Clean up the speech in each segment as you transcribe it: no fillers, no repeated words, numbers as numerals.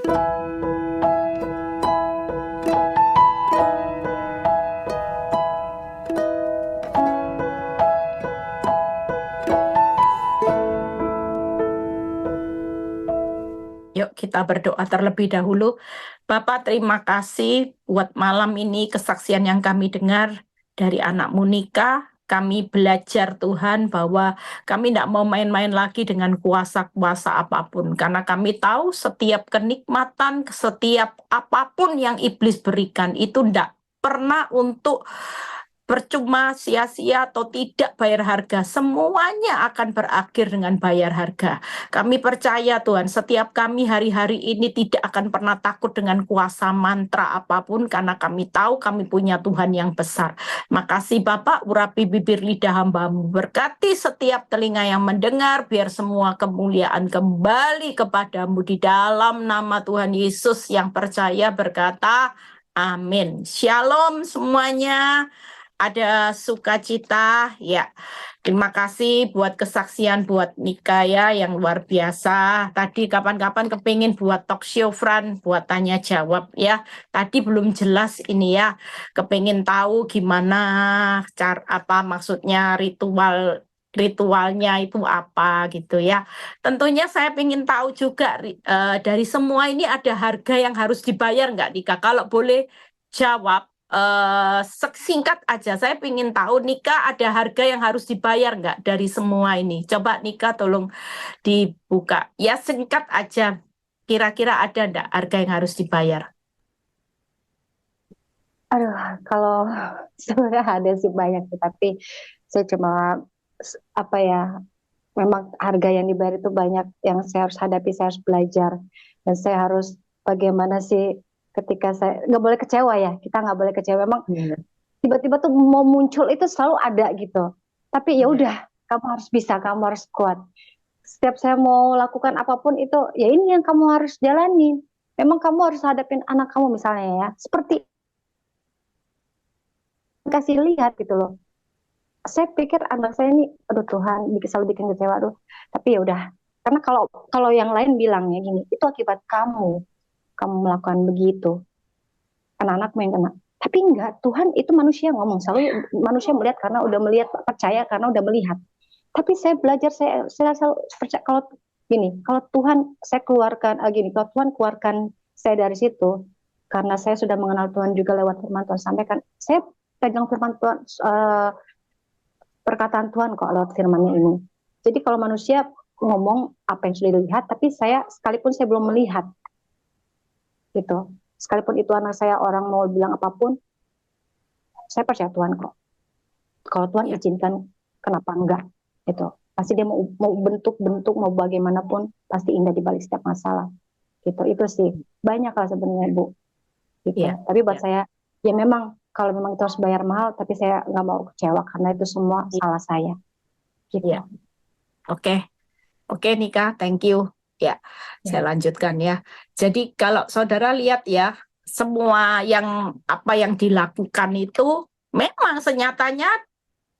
Yuk kita berdoa terlebih dahulu. Bapak, terima kasih buat malam ini kesaksian yang kami dengar dari anak-Mu Nika. Kami belajar Tuhan bahwa kami tidak mau main-main lagi dengan kuasa-kuasa apapun. Karena kami tahu setiap kenikmatan, setiap apapun yang iblis berikan itu tidak pernah untuk percuma, sia-sia, atau tidak bayar harga. Semuanya akan berakhir dengan bayar harga. Kami percaya Tuhan, setiap kami hari-hari ini tidak akan pernah takut dengan kuasa mantra apapun, karena kami tahu kami punya Tuhan yang besar. Makasih Bapak, urapi bibir lidah hamba-Mu. Berkati setiap telinga yang mendengar, biar semua kemuliaan kembali kepadamu di dalam nama Tuhan Yesus yang percaya berkata, amin. Shalom semuanya. Ada sukacita ya. Terima kasih buat kesaksian buat Nika ya yang luar biasa. Tadi kapan-kapan kepingin buat talk show Fran, buat tanya jawab ya. Tadi belum jelas ini ya. Kepingin tahu gimana cara apa maksudnya ritualnya itu apa gitu ya. Tentunya saya ingin tahu juga dari semua ini ada harga yang harus dibayar nggak Nika? Kalau boleh jawab singkat aja, saya ingin tahu Nika ada harga yang harus dibayar nggak dari semua ini? Coba Nika tolong dibuka. Ya singkat aja, kira-kira ada nggak harga yang harus dibayar? Aduh, kalau sebenarnya ada sih banyak, tapi saya cuma apa ya, memang harga yang dibayar itu banyak yang saya harus hadapi, saya harus belajar, dan saya harus bagaimana sih ketika saya nggak boleh kecewa ya, kita nggak boleh kecewa. Memang tiba-tiba tuh mau muncul itu selalu ada gitu, tapi ya udah, kamu harus bisa, kamu harus kuat. Setiap saya mau lakukan apapun itu, ya ini yang kamu harus jalani. Memang kamu harus hadapin anak kamu misalnya ya, seperti kasih lihat gitu loh. Saya pikir anak saya ini, aduh Tuhan, selalu bikin kecewa, aduh. Tapi ya udah, karena kalau yang lain bilangnya gini, itu akibat kamu melakukan begitu, anak-anakmu yang kena. Tapi enggak, Tuhan itu manusia ngomong, selalu manusia melihat karena udah melihat, percaya karena udah melihat. Tapi saya belajar, saya selalu percaya kalau gini, kalau Tuhan saya keluarkan, gini, kalau Tuhan keluarkan saya dari situ, karena saya sudah mengenal Tuhan juga lewat firman Tuhan sampaikan, saya pegang firman Tuhan, perkataan Tuhan kok lewat firman-Nya ini. Jadi kalau manusia ngomong apa yang sudah dilihat, tapi saya sekalipun saya belum melihat, gitu. Sekalipun itu anak saya, orang mau bilang apapun, saya percaya Tuhan kok. Kalau Tuhan izinkan, kenapa enggak? Gitu. Pasti dia mau bentuk-bentuk, mau bagaimanapun, pasti indah di balik setiap masalah. Gitu. Itu sih banyak lah sebenarnya Bu. Gitu. Tapi buat saya, ya memang kalau memang itu harus bayar mahal, tapi saya nggak mau kecewa karena itu semua salah saya. Gitu. Oke Nika, thank you. Ya, saya lanjutkan ya. Jadi kalau saudara lihat ya, semua apa yang dilakukan itu memang senyatanya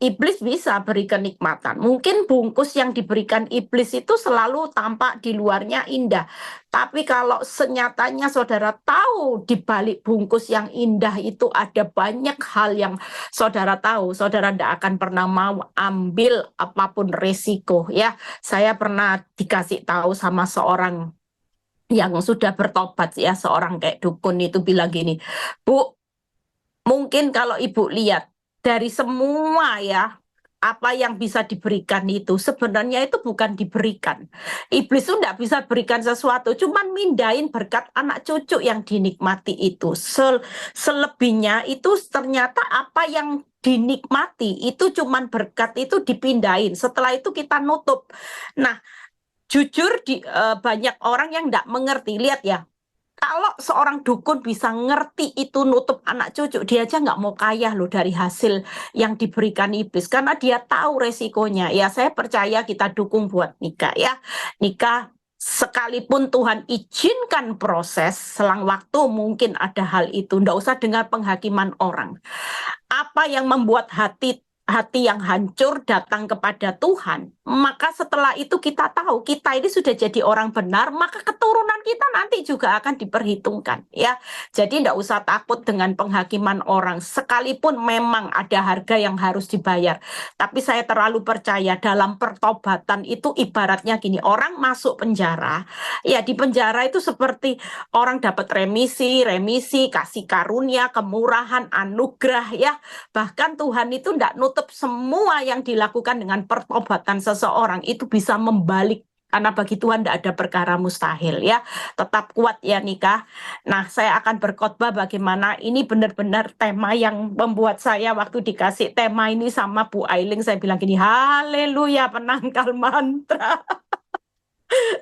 iblis bisa beri kenikmatan. Mungkin bungkus yang diberikan iblis itu selalu tampak di luarnya indah. Tapi kalau senyatanya saudara tahu di balik bungkus yang indah itu ada banyak hal yang saudara tahu, saudara tidak akan pernah mau ambil apapun resiko ya. Saya pernah dikasih tahu sama seorang yang sudah bertobat ya, seorang kayak dukun itu bilang gini, Bu, mungkin kalau Ibu lihat dari semua ya, apa yang bisa diberikan itu sebenarnya itu bukan diberikan. Iblis itu tidak bisa berikan sesuatu, cuman mindahin berkat anak cucu yang dinikmati itu. Selebihnya itu ternyata apa yang dinikmati itu cuman berkat itu dipindahin. Setelah itu kita nutup. Nah, jujur banyak orang yang tidak mengerti. Lihat ya, kalau seorang dukun bisa ngerti itu nutup anak cucu, dia aja nggak mau kaya loh dari hasil yang diberikan iblis. Karena dia tahu resikonya. Ya saya percaya kita dukung buat Nika ya. Nika sekalipun Tuhan izinkan proses, selang waktu mungkin ada hal itu. Nggak usah dengar penghakiman orang. Apa yang membuat hati hati yang hancur datang kepada Tuhan, maka setelah itu kita tahu kita ini sudah jadi orang benar, maka keturunan kita nanti juga akan diperhitungkan, ya. Jadi tidak usah takut dengan penghakiman orang, sekalipun memang ada harga yang harus dibayar. Tapi saya terlalu percaya dalam pertobatan itu ibaratnya gini, orang masuk penjara, ya di penjara itu seperti orang dapat remisi, kasih karunia, kemurahan, anugerah, ya. Bahkan Tuhan itu tidak nutup semua yang dilakukan dengan pertobatan seseorang itu bisa membalik. Karena bagi Tuhan tidak ada perkara mustahil, ya. Tetap kuat ya nikah. Nah, saya akan berkhotbah bagaimana ini benar-benar tema yang membuat saya waktu dikasih tema ini sama Bu Ailing, saya bilang gini, haleluya, penangkal mantra.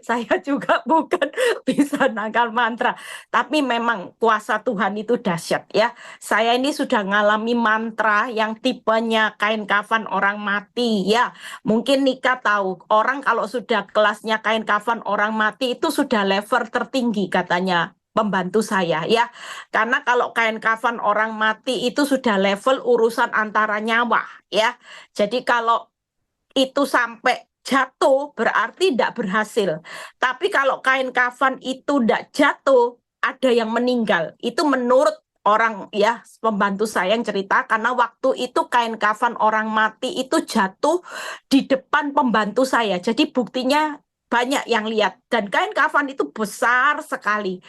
Saya juga bukan bisa nangkal mantra, tapi memang kuasa Tuhan itu dahsyat, ya. Saya ini sudah ngalami mantra yang tipenya kain kafan orang mati, ya. Mungkin Nika tahu, orang kalau sudah kelasnya kain kafan orang mati itu sudah level tertinggi katanya pembantu saya, ya. Karena kalau kain kafan orang mati itu sudah level urusan antara nyawa, ya. Jadi kalau itu sampai jatuh berarti tidak berhasil. Tapi kalau kain kafan itu tidak jatuh, ada yang meninggal. Itu menurut orang, ya, pembantu saya yang cerita, karena waktu itu kain kafan orang mati itu jatuh di depan pembantu saya. Jadi buktinya banyak yang lihat. Dan kain kafan itu besar sekali.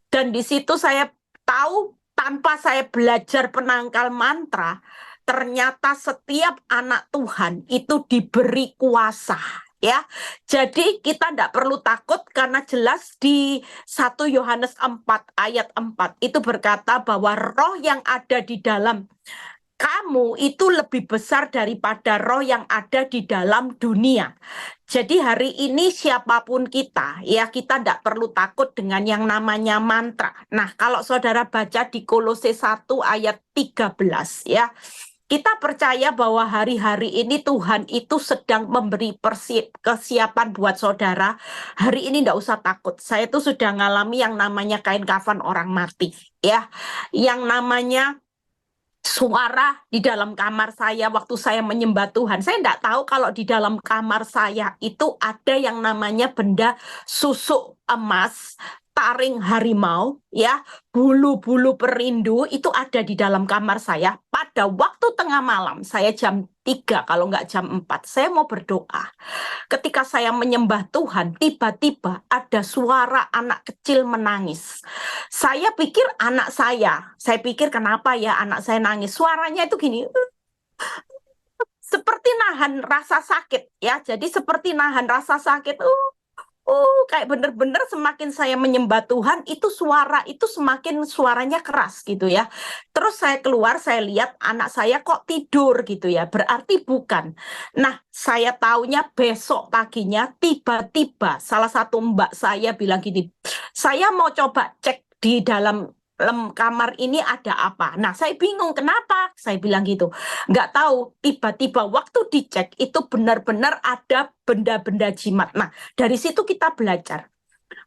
Dan di situ saya tahu tanpa saya belajar penangkal mantra, ternyata setiap anak Tuhan itu diberi kuasa, ya. Jadi kita tidak perlu takut karena jelas di 1 Yohanes 4 ayat 4 itu berkata bahwa roh yang ada di dalam kamu itu lebih besar daripada roh yang ada di dalam dunia. Jadi hari ini siapapun kita, ya kita tidak perlu takut dengan yang namanya mantra. Nah, kalau saudara baca di Kolose 1 ayat 13, ya, kita percaya bahwa hari-hari ini Tuhan itu sedang memberi kesiapan buat saudara. Hari ini tidak usah takut. Saya itu sudah ngalami yang namanya kain kafan orang mati, ya. Yang namanya suara di dalam kamar saya waktu saya menyembah Tuhan. Saya tidak tahu kalau di dalam kamar saya itu ada yang namanya benda susuk emas, taring harimau, ya, bulu-bulu perindu itu ada di dalam kamar saya. Pada waktu tengah malam, saya jam 3 kalau nggak jam 4, saya mau berdoa. Ketika saya menyembah Tuhan, tiba-tiba ada suara anak kecil menangis. Saya pikir anak saya pikir kenapa ya anak saya nangis. Suaranya itu gini, seperti nahan rasa sakit, ya. Jadi seperti nahan rasa sakit. Kayak bener-bener semakin saya menyembah Tuhan, itu suara itu semakin suaranya keras gitu ya. Terus saya keluar, saya lihat anak saya kok tidur gitu ya. Berarti bukan. Nah, saya taunya besok paginya tiba-tiba salah satu mbak saya bilang gini, saya mau coba cek di dalam kamar ini ada apa. Nah, saya bingung kenapa. Saya bilang gitu. Nggak tahu, tiba-tiba waktu dicek itu benar-benar ada benda-benda jimat. Nah, dari situ kita belajar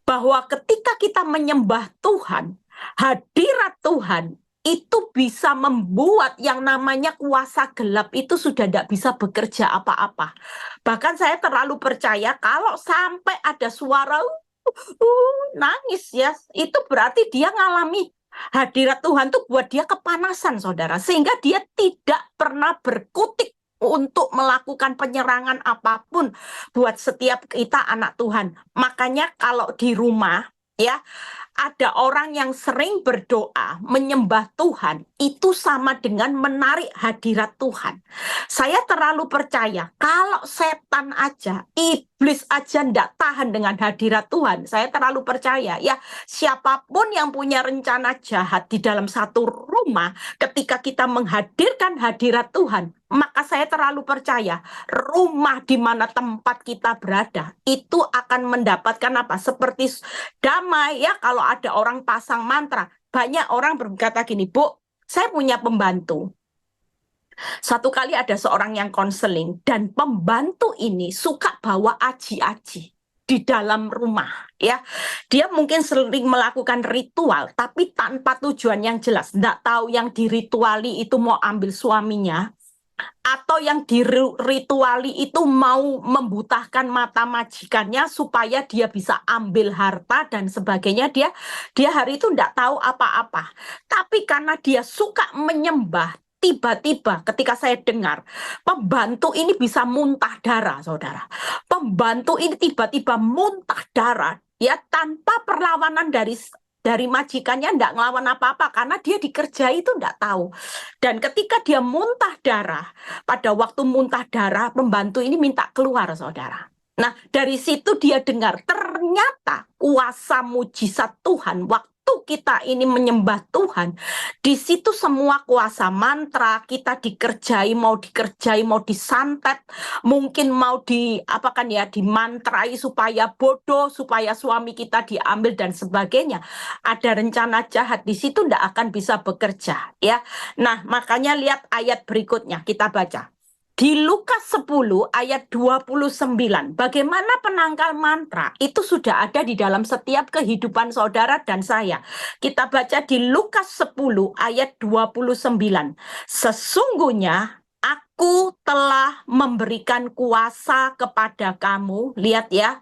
bahwa ketika kita menyembah Tuhan, hadirat Tuhan itu bisa membuat yang namanya kuasa gelap itu sudah tidak bisa bekerja apa-apa. Bahkan saya terlalu percaya kalau sampai ada suara nangis, ya, itu berarti dia ngalami hadirat Tuhan tuh buat dia kepanasan, saudara, sehingga dia tidak pernah berkutik untuk melakukan penyerangan apapun buat setiap kita anak Tuhan. Makanya kalau di rumah, ya, ada orang yang sering berdoa, menyembah Tuhan, itu sama dengan menarik hadirat Tuhan. Saya terlalu percaya, kalau setan aja, iblis aja ndak tahan dengan hadirat Tuhan. Saya terlalu percaya, ya, siapapun yang punya rencana jahat di dalam satu rumah, ketika kita menghadirkan hadirat Tuhan, maka saya terlalu percaya, rumah di mana tempat kita berada, itu akan mendapatkan apa? Seperti damai, ya, kalau ada orang pasang mantra. Banyak orang berkata gini, Bu, saya punya pembantu. Satu kali ada seorang yang konseling, dan pembantu ini suka bawa aji-aji di dalam rumah, ya. Dia mungkin sering melakukan ritual, tapi tanpa tujuan yang jelas. Nggak tahu yang dirituali itu mau ambil suaminya, atau yang dirituali itu mau membutahkan mata majikannya supaya dia bisa ambil harta dan sebagainya. Dia hari itu tidak tahu apa-apa. Tapi karena dia suka menyembah, tiba-tiba ketika saya dengar pembantu ini bisa muntah darah, saudara. Pembantu ini tiba-tiba muntah darah, ya, tanpa perlawanan dari majikannya, tidak ngelawan apa-apa karena dia dikerjai itu tidak tahu. Dan ketika dia muntah darah, pada waktu muntah darah, pembantu ini minta keluar, saudara. Nah, dari situ dia dengar, ternyata kuasa mujizat Tuhan, waktu kita ini menyembah Tuhan, di situ semua kuasa mantra, kita dikerjai, mau disantet, mungkin mau apa kan ya, dimantrai supaya bodoh, supaya suami kita diambil dan sebagainya. Ada rencana jahat di situ, tidak akan bisa bekerja, ya. Nah, makanya lihat ayat berikutnya, kita baca. Di Lukas 10 ayat 29, bagaimana penangkal mantra itu sudah ada di dalam setiap kehidupan saudara dan saya. Kita baca di Lukas 10 ayat 29. Sesungguhnya aku telah memberikan kuasa kepada kamu, lihat ya,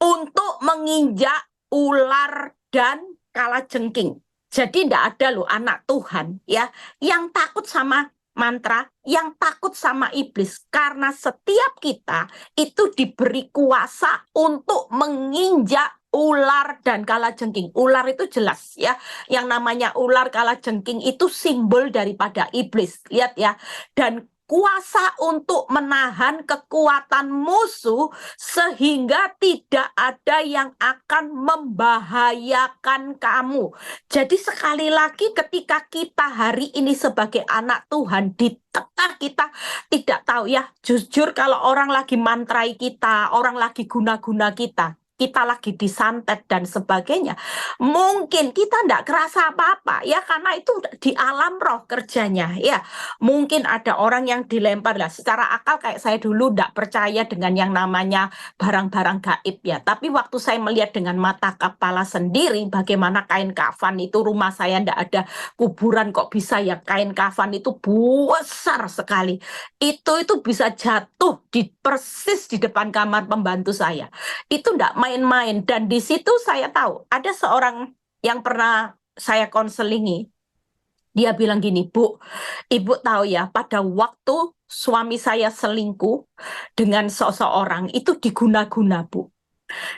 untuk menginjak ular dan kalajengking. Jadi tidak ada loh anak Tuhan ya yang takut sama mantra, yang takut sama iblis, karena setiap kita itu diberi kuasa untuk menginjak ular dan kalajengking. Ular itu jelas ya, yang namanya ular kalajengking itu simbol daripada iblis. Lihat ya, dan kuasa untuk menahan kekuatan musuh sehingga tidak ada yang akan membahayakan kamu. Jadi sekali lagi ketika kita hari ini sebagai anak Tuhan di tengah kita tidak tahu ya, jujur kalau orang lagi mantrai kita, orang lagi guna-guna kita lagi disantet dan sebagainya, mungkin kita tidak kerasa apa-apa ya, karena itu di alam roh kerjanya ya. Mungkin ada orang yang dilempar lah, secara akal kayak saya dulu tidak percaya dengan yang namanya barang-barang gaib ya. Tapi waktu saya melihat dengan mata kepala sendiri bagaimana kain kafan itu, rumah saya tidak ada kuburan kok bisa ya kain kafan itu besar sekali. Itu bisa jatuh persis di depan kamar pembantu saya. Itu tidak main-main, dan di situ saya tahu ada seorang yang pernah saya konselingi. Dia bilang gini, Bu, Ibu tahu ya, pada waktu suami saya selingkuh dengan seseorang itu diguna-guna, Bu.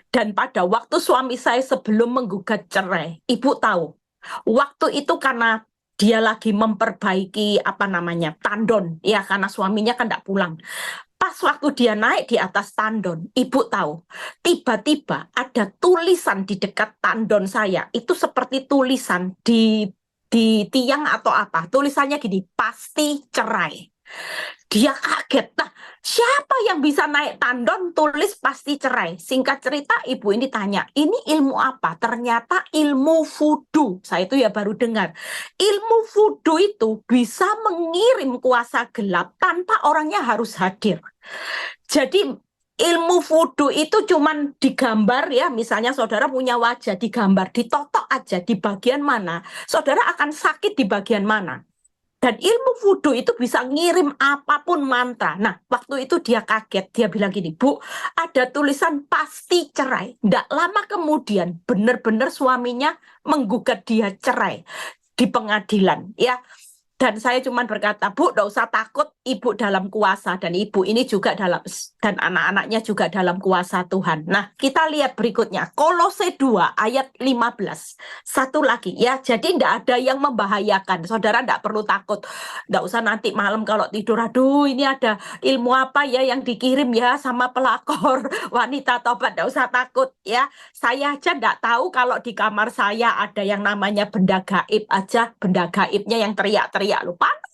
Dan pada waktu suami saya sebelum menggugat cerai, Ibu tahu, waktu itu karena dia lagi memperbaiki apa namanya tandon, ya karena suaminya kan tidak pulang. Pas waktu dia naik di atas tandon, Ibu tahu, tiba-tiba ada tulisan di dekat tandon saya. Itu seperti tulisan di tiang atau apa. Tulisannya gini, pasti cerai. Dia kaget. Nah, siapa yang bisa naik tandon tulis pasti cerai? Singkat cerita, ibu ini tanya, ini ilmu apa? Ternyata ilmu voodoo. Saya itu ya baru dengar. Ilmu voodoo itu bisa mengirim kuasa gelap tanpa orangnya harus hadir. Jadi ilmu voodoo itu cuman digambar ya, misalnya saudara punya wajah digambar, ditotok aja di bagian mana, saudara akan sakit di bagian mana. Dan ilmu voodoo itu bisa ngirim apapun mantra. Nah, waktu itu dia kaget. Dia bilang gini, Bu, ada tulisan pasti cerai. Tidak lama kemudian, benar-benar suaminya menggugat dia cerai di pengadilan. Ya, dan saya cuma berkata, Bu, tidak usah takut, Ibu dalam kuasa. Dan Ibu ini juga dan anak-anaknya juga dalam kuasa Tuhan. Nah, kita lihat berikutnya. Kolose 2 ayat 15. Satu lagi ya, jadi tidak ada yang membahayakan. Saudara tidak perlu takut. Tidak usah nanti malam kalau tidur, aduh ini ada ilmu apa ya yang dikirim ya sama pelakor wanita tobat. Tidak usah takut ya. Saya aja tidak tahu kalau di kamar saya ada yang namanya benda gaib aja. Benda gaibnya yang teriak-teriak lu panas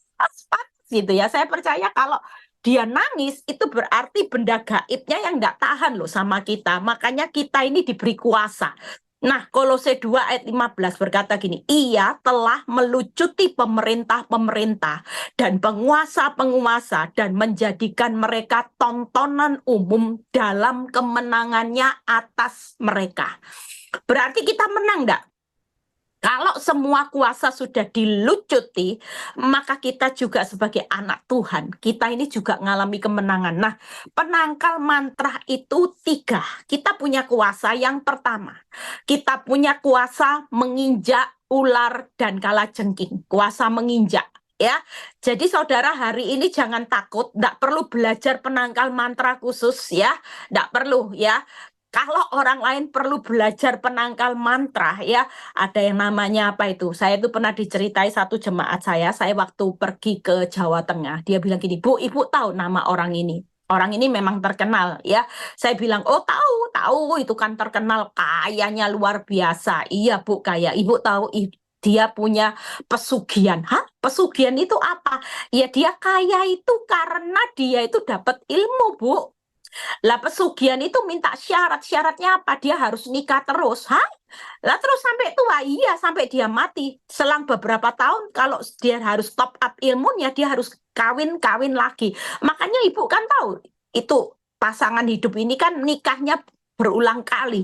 gitu ya. Saya percaya kalau dia nangis itu berarti benda gaibnya yang nggak tahan loh sama kita. Makanya kita ini diberi kuasa. Nah, Kolose 2 ayat 15 berkata gini, ia telah melucuti pemerintah-pemerintah dan penguasa-penguasa dan menjadikan mereka tontonan umum dalam kemenangannya atas mereka. Berarti kita menang enggak? Kalau semua kuasa sudah dilucuti, maka kita juga sebagai anak Tuhan, kita ini juga mengalami kemenangan. Nah, penangkal mantra itu 3. Kita punya kuasa yang pertama. Kita punya kuasa menginjak ular dan kalajengking. Kuasa menginjak. Ya, jadi saudara hari ini jangan takut, tidak perlu belajar penangkal mantra khusus ya, tidak perlu ya. Kalau orang lain perlu belajar penangkal mantra ya, ada yang namanya apa itu? Saya itu pernah diceritai satu jemaat saya waktu pergi ke Jawa Tengah. Dia bilang gini, Bu, Ibu tahu nama orang ini? Orang ini memang terkenal ya. Saya bilang, oh tahu, tahu itu kan terkenal, kayanya luar biasa. Iya Bu, kaya. Ibu tahu dia punya pesugihan. Hah? Pesugihan itu apa? Ya dia kaya itu karena dia itu dapat ilmu, Bu. Lah pesugihan itu minta syarat. Syaratnya apa? Dia harus nikah terus. Hah? Lah terus sampai tua, iya sampai dia mati. Selang beberapa tahun kalau dia harus top up ilmunya, dia harus kawin-kawin lagi. Makanya ibu kan tahu, itu pasangan hidup ini kan nikahnya berulang kali.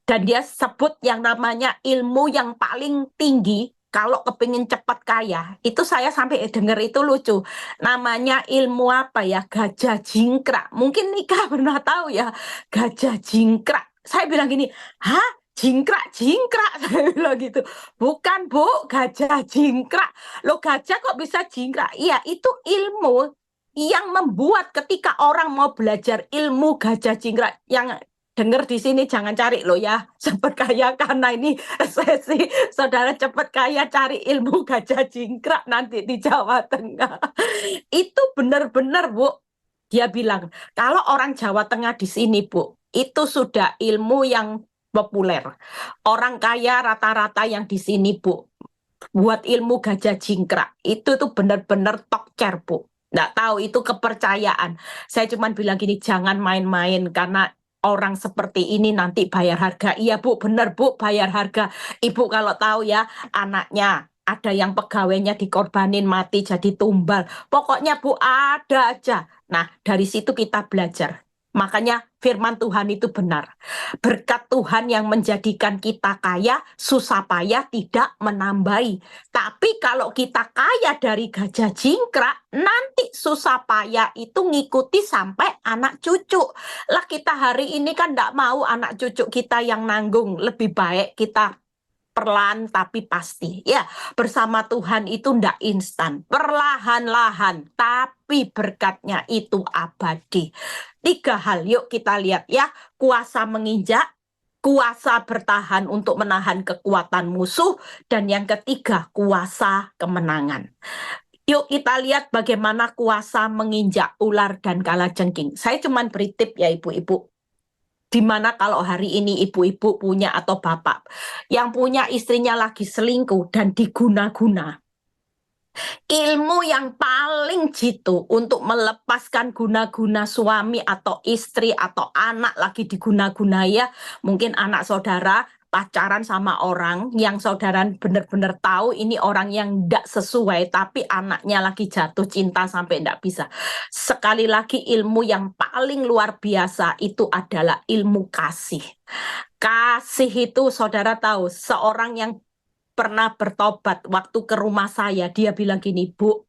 Dan dia sebut yang namanya ilmu yang paling tinggi, kalau kepingin cepat kaya, itu saya sampai dengar itu lucu. Namanya ilmu apa ya? Gajah jingkrak. Mungkin Nika pernah tahu ya, gajah jingkrak. Saya bilang gini, hah? Jingkrak, jingkrak, saya bilang gitu. Bukan Bu, gajah jingkrak. Lo gajah kok bisa jingkrak? Iya, itu ilmu yang membuat ketika orang mau belajar ilmu gajah jingkrak, yang dengar di sini jangan cari lo ya, cepat kaya karena ini sesi saudara cepat kaya cari ilmu gajah jingkrak nanti di Jawa Tengah. Itu benar-benar Bu, dia bilang kalau orang Jawa Tengah di sini Bu, itu sudah ilmu yang populer. Orang kaya rata-rata yang di sini Bu, buat ilmu gajah jingkrak itu tuh benar-benar tokcer Bu. Nggak tahu itu kepercayaan. Saya cuma bilang gini, jangan main-main karena orang seperti ini nanti bayar harga. Iya Bu, benar Bu, bayar harga. Ibu kalau tahu ya, anaknya ada yang pegawainya dikorbanin mati jadi tumbal. Pokoknya Bu ada aja. Nah, dari situ kita belajar. Makanya firman Tuhan itu benar. Berkat Tuhan yang menjadikan kita kaya, susah payah tidak menambahi. Tapi kalau kita kaya dari gajah jingkrak, nanti susah payah itu ngikuti sampai anak cucu. Lah kita hari ini kan tidak mau anak cucu kita yang nanggung. Lebih baik kita perlahan tapi pasti. Ya, bersama Tuhan itu ndak instan. Perlahan-lahan, tapi berkatnya itu abadi. 3 hal, yuk kita lihat ya. Kuasa menginjak, kuasa bertahan untuk menahan kekuatan musuh, dan yang ketiga, kuasa kemenangan. Yuk kita lihat bagaimana kuasa menginjak ular dan kalajengking. Saya cuma beri tip ya ibu-ibu. Dimana kalau hari ini ibu-ibu punya atau bapak yang punya istrinya lagi selingkuh dan diguna-guna, ilmu yang paling jitu untuk melepaskan guna-guna suami atau istri atau anak lagi diguna-guna ya, mungkin anak saudara pacaran sama orang yang saudara benar-benar tahu ini orang yang tidak sesuai, tapi anaknya lagi jatuh cinta sampai tidak bisa. Sekali lagi ilmu yang paling luar biasa itu adalah ilmu kasih. Kasih itu saudara tahu, seorang yang pernah bertobat waktu ke rumah saya, dia bilang gini, Bu,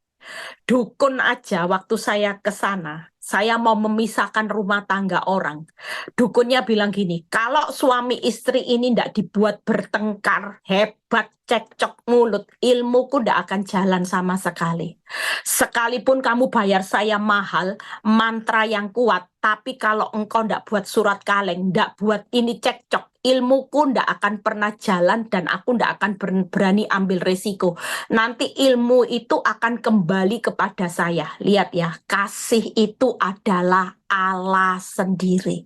dukun aja waktu saya ke sana, saya mau memisahkan rumah tangga orang. Dukunnya bilang gini, kalau suami istri ini tidak dibuat bertengkar, hebat, cekcok mulut, ilmuku tidak akan jalan sama sekali. Sekalipun kamu bayar saya mahal, mantra yang kuat, tapi kalau engkau tidak buat surat kaleng, tidak buat ini cekcok, ilmuku tidak akan pernah jalan dan aku tidak akan berani ambil resiko. Nanti ilmu itu akan kembali kepada saya. Lihat ya, kasih itu adalah Allah sendiri.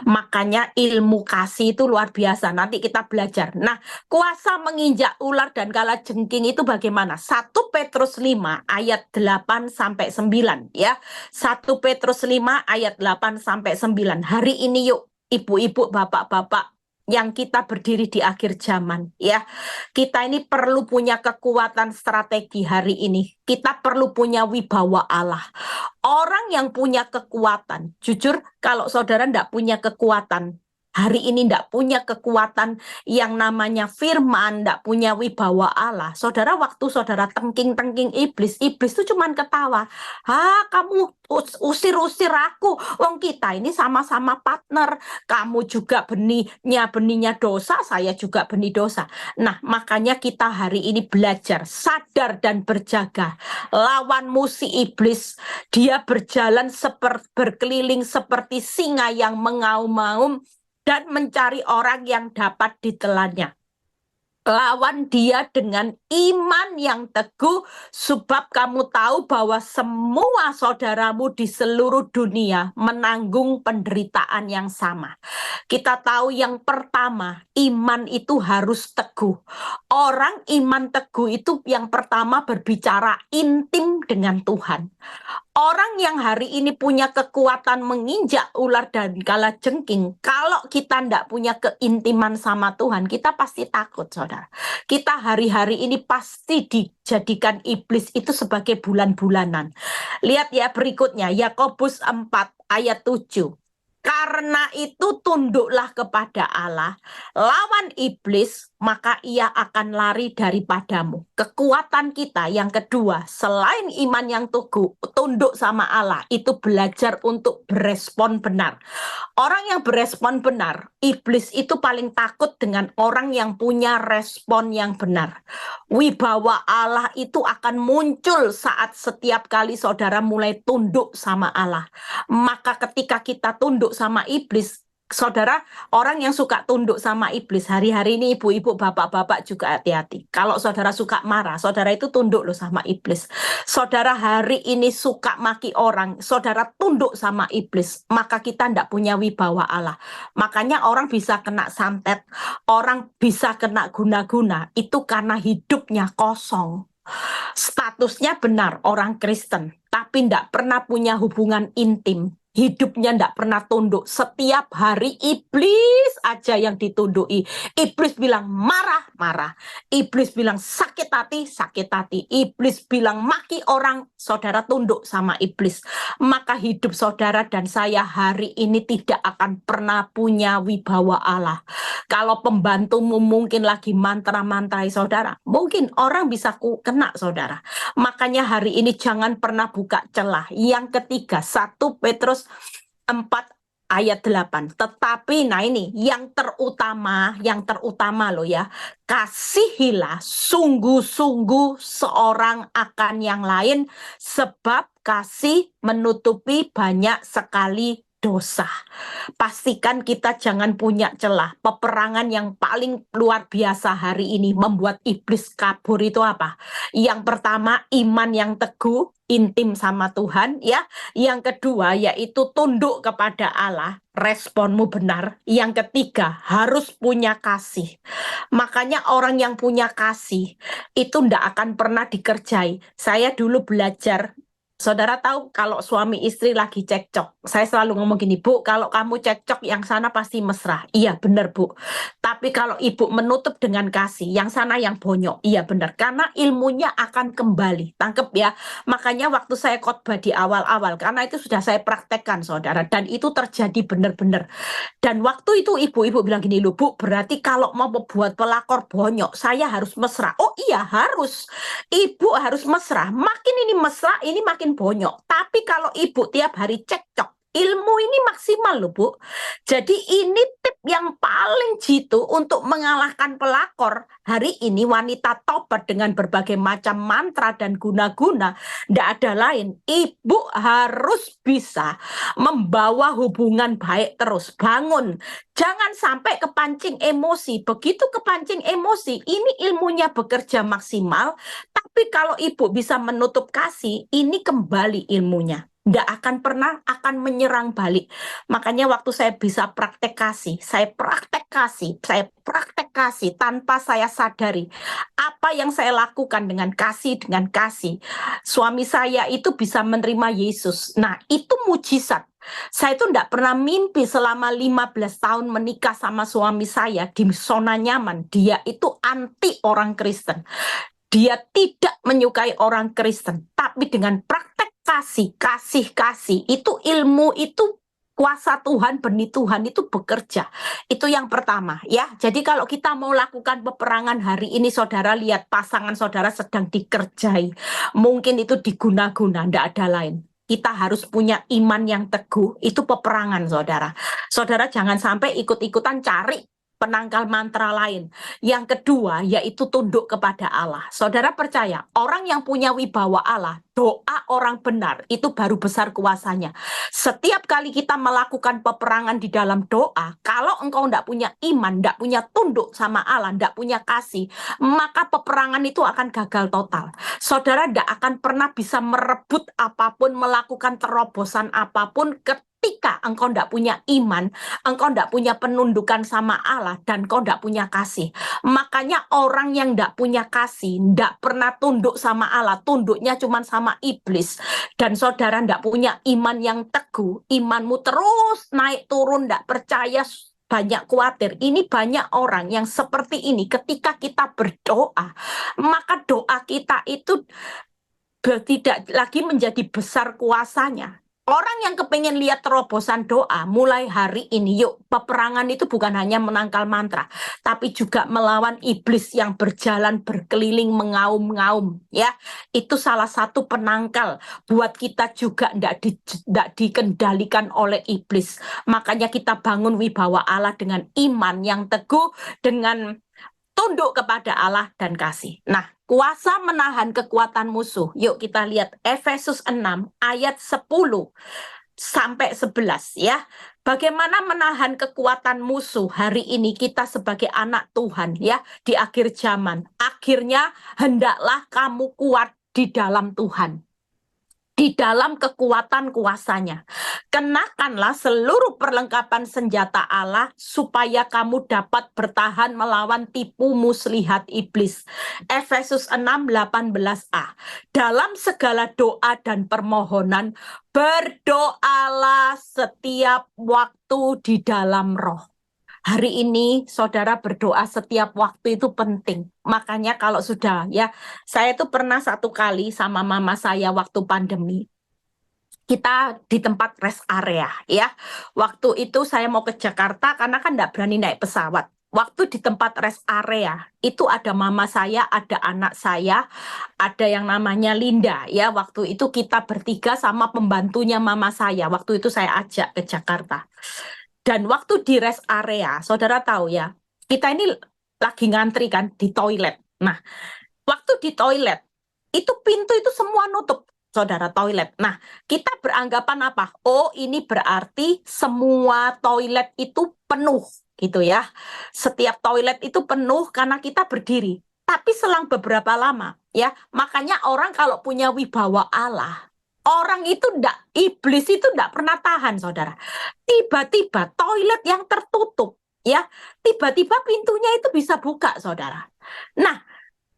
Makanya ilmu kasih itu luar biasa. Nanti kita belajar. Nah, kuasa menginjak ular dan kalajengking itu bagaimana? 1 Petrus 5 ayat 8 sampai 9 ya. 1 Petrus 5 ayat 8 sampai 9. Hari ini yuk ibu-ibu, bapak-bapak yang kita berdiri di akhir zaman ya. Kita ini perlu punya kekuatan strategi hari ini. Kita perlu punya wibawa Allah. Orang yang punya kekuatan, jujur kalau saudara tidak punya kekuatan, hari ini tidak punya kekuatan yang namanya firman, tidak punya wibawa Allah, saudara, waktu saudara tengking-tengking iblis, iblis itu cuman ketawa. Kamu usir-usir aku, wong kita ini sama-sama partner, kamu juga benihnya dosa, saya juga benih dosa. Nah, makanya kita hari ini belajar, sadar dan berjaga. Lawanmu si iblis, dia berjalan berkeliling seperti singa yang mengaum-ngaum dan mencari orang yang dapat ditelannya. Lawan dia dengan iman yang teguh, sebab kamu tahu bahwa semua saudaramu di seluruh dunia menanggung penderitaan yang sama. Kita tahu yang pertama, iman itu harus teguh. Orang iman teguh itu yang pertama berbicara intim dengan Tuhan. Orang yang hari ini punya kekuatan menginjak ular dan kalajengking, kalau kita tidak punya keintiman sama Tuhan, kita pasti takut, saudara. Kita hari-hari ini pasti dijadikan iblis itu sebagai bulan-bulanan. Lihat ya berikutnya, Yakobus 4 ayat 7. Karena itu tunduklah kepada Allah, lawan iblis, maka ia akan lari daripadamu. Kekuatan kita yang kedua, selain iman yang teguh, tunduk sama Allah, itu belajar untuk berespon benar. Orang yang berespon benar, iblis itu paling takut dengan orang yang punya respon yang benar. Wibawa Allah itu akan muncul saat setiap kali saudara mulai tunduk sama Allah. Maka ketika kita tunduk sama iblis, saudara, orang yang suka tunduk sama iblis, hari-hari ini ibu-ibu, bapak-bapak juga hati-hati. Kalau saudara suka marah, saudara itu tunduk loh sama iblis. Saudara hari ini suka maki orang, saudara tunduk sama iblis, maka kita tidak punya wibawa Allah. Makanya orang bisa kena santet, orang bisa kena guna-guna, itu karena hidupnya kosong. Statusnya benar orang Kristen, tapi tidak pernah punya hubungan intim. Hidupnya tidak pernah tunduk. Setiap hari iblis aja yang ditundui. Iblis bilang marah, marah. Iblis bilang sakit hati, sakit hati. Iblis bilang maki orang, saudara tunduk sama iblis. Maka hidup saudara dan saya hari ini tidak akan pernah punya wibawa Allah. Kalau pembantumu mungkin lagi mantra-mantrai saudara, mungkin orang bisa kena saudara. Makanya hari ini jangan pernah buka celah. Yang ketiga, 1 Petrus 4 ayat 8. Tetapi nah ini yang terutama loh ya. Kasihilah sungguh-sungguh seorang akan yang lain, sebab kasih menutupi banyak sekali dosa. Pastikan kita jangan punya celah. Peperangan yang paling luar biasa hari ini membuat iblis kabur itu apa? Yang pertama, iman yang teguh, intim sama Tuhan ya. Yang kedua yaitu tunduk kepada Allah, responmu benar. Yang ketiga, harus punya kasih. Makanya orang yang punya kasih itu tidak akan pernah dikerjai. Saya dulu belajar, saudara tahu kalau suami istri lagi cekcok, saya selalu ngomong gini, Bu, kalau kamu cekcok yang sana pasti mesra. Iya benar, Bu. Tapi kalau ibu menutup dengan kasih, yang sana yang bonyok. Iya benar, karena ilmunya akan kembali. Tangkep ya. Makanya waktu saya khotbah di awal-awal, karena itu sudah saya praktekkan, saudara, dan itu terjadi benar-benar. Dan waktu itu ibu-ibu bilang gini, loh Bu, berarti kalau mau buat pelakor bonyok, saya harus mesra. Oh iya harus. Ibu harus mesra. Makin ini mesra, ini makin bonyok. Tapi kalau ibu tiap hari cekcok, ilmu ini maksimal loh Bu. Jadi ini tip yang paling jitu untuk mengalahkan pelakor. Hari ini wanita tobat dengan berbagai macam mantra dan guna-guna. Tidak ada lain. Ibu harus bisa membawa hubungan baik terus. Bangun. Jangan sampai kepancing emosi. Begitu kepancing emosi, ini ilmunya bekerja maksimal. Tapi kalau ibu bisa menutup kasih, ini kembali ilmunya. Nggak akan pernah akan menyerang balik. Makanya waktu saya bisa praktek kasih, saya praktek kasih tanpa saya sadari apa yang saya lakukan dengan kasih. Suami saya itu bisa menerima Yesus. Nah, itu mujizat. Saya itu tidak pernah mimpi selama 15 tahun menikah sama suami saya di zona nyaman. Dia itu anti orang Kristen. Dia tidak menyukai orang Kristen. Tapi dengan praktek kasih, itu ilmu itu kuasa Tuhan, benih Tuhan itu bekerja. Itu yang pertama ya. Jadi kalau kita mau lakukan peperangan hari ini, saudara lihat pasangan saudara sedang dikerjai. Mungkin itu diguna-guna, tidak ada lain. Kita harus punya iman yang teguh, itu peperangan saudara. Saudara jangan sampai ikut-ikutan cari penangkal mantra lain. Yang kedua yaitu tunduk kepada Allah. Saudara percaya, orang yang punya wibawa Allah, doa orang benar, itu baru besar kuasanya. Setiap kali kita melakukan peperangan di dalam doa, kalau engkau tidak punya iman, tidak punya tunduk sama Allah, tidak punya kasih, maka peperangan itu akan gagal total. Saudara tidak akan pernah bisa merebut apapun, melakukan terobosan apapun ketika engkau tidak punya iman, engkau tidak punya penundukan sama Allah, dan engkau tidak punya kasih. Makanya orang yang tidak punya kasih, tidak pernah tunduk sama Allah, tunduknya cuma sama iblis. Dan saudara tidak punya iman yang teguh, imanmu terus naik turun, tidak percaya, banyak khawatir. Ini banyak orang yang seperti ini. Ketika kita berdoa, maka doa kita itu tidak lagi menjadi besar kuasanya. Orang yang kepingin lihat terobosan doa, mulai hari ini, yuk, peperangan itu bukan hanya menangkal mantra, tapi juga melawan iblis yang berjalan berkeliling mengaum-ngaum, ya. Itu salah satu penangkal buat kita juga tidak dikendalikan oleh iblis. Makanya kita bangun wibawa Allah dengan iman yang teguh, dengan tunduk kepada Allah dan kasih. Nah, kuasa menahan kekuatan musuh. Yuk kita lihat Efesus 6 ayat 10 sampai 11 ya. Bagaimana menahan kekuatan musuh hari ini kita sebagai anak Tuhan ya di akhir zaman. Akhirnya hendaklah kamu kuat di dalam Tuhan, di dalam kekuatan kuasanya. Kenakanlah seluruh perlengkapan senjata Allah supaya kamu dapat bertahan melawan tipu muslihat iblis. Efesus 6:18a. Dalam segala doa dan permohonan, berdoalah setiap waktu di dalam roh. Hari ini saudara berdoa setiap waktu itu penting. Makanya kalau sudah ya, saya itu pernah satu kali sama mama saya waktu pandemi. Kita di tempat rest area ya. Waktu itu saya mau ke Jakarta karena kan tidak berani naik pesawat. Waktu di tempat rest area itu ada mama saya, ada anak saya, ada yang namanya Linda ya. Waktu itu kita bertiga sama pembantunya mama saya. Waktu itu saya ajak ke Jakarta. Dan waktu di rest area, saudara tahu ya, kita ini lagi ngantri kan di toilet. Nah, waktu di toilet, itu pintu itu semua nutup, saudara, toilet. Nah, kita beranggapan apa? Oh, ini berarti semua toilet itu penuh, gitu ya. Setiap toilet itu penuh karena kita berdiri. Tapi selang beberapa lama, ya, makanya orang kalau punya wibawa Allah, orang itu iblis itu tidak pernah tahan, saudara. Tiba-tiba toilet yang tertutup, ya, tiba-tiba pintunya itu bisa buka, saudara. Nah,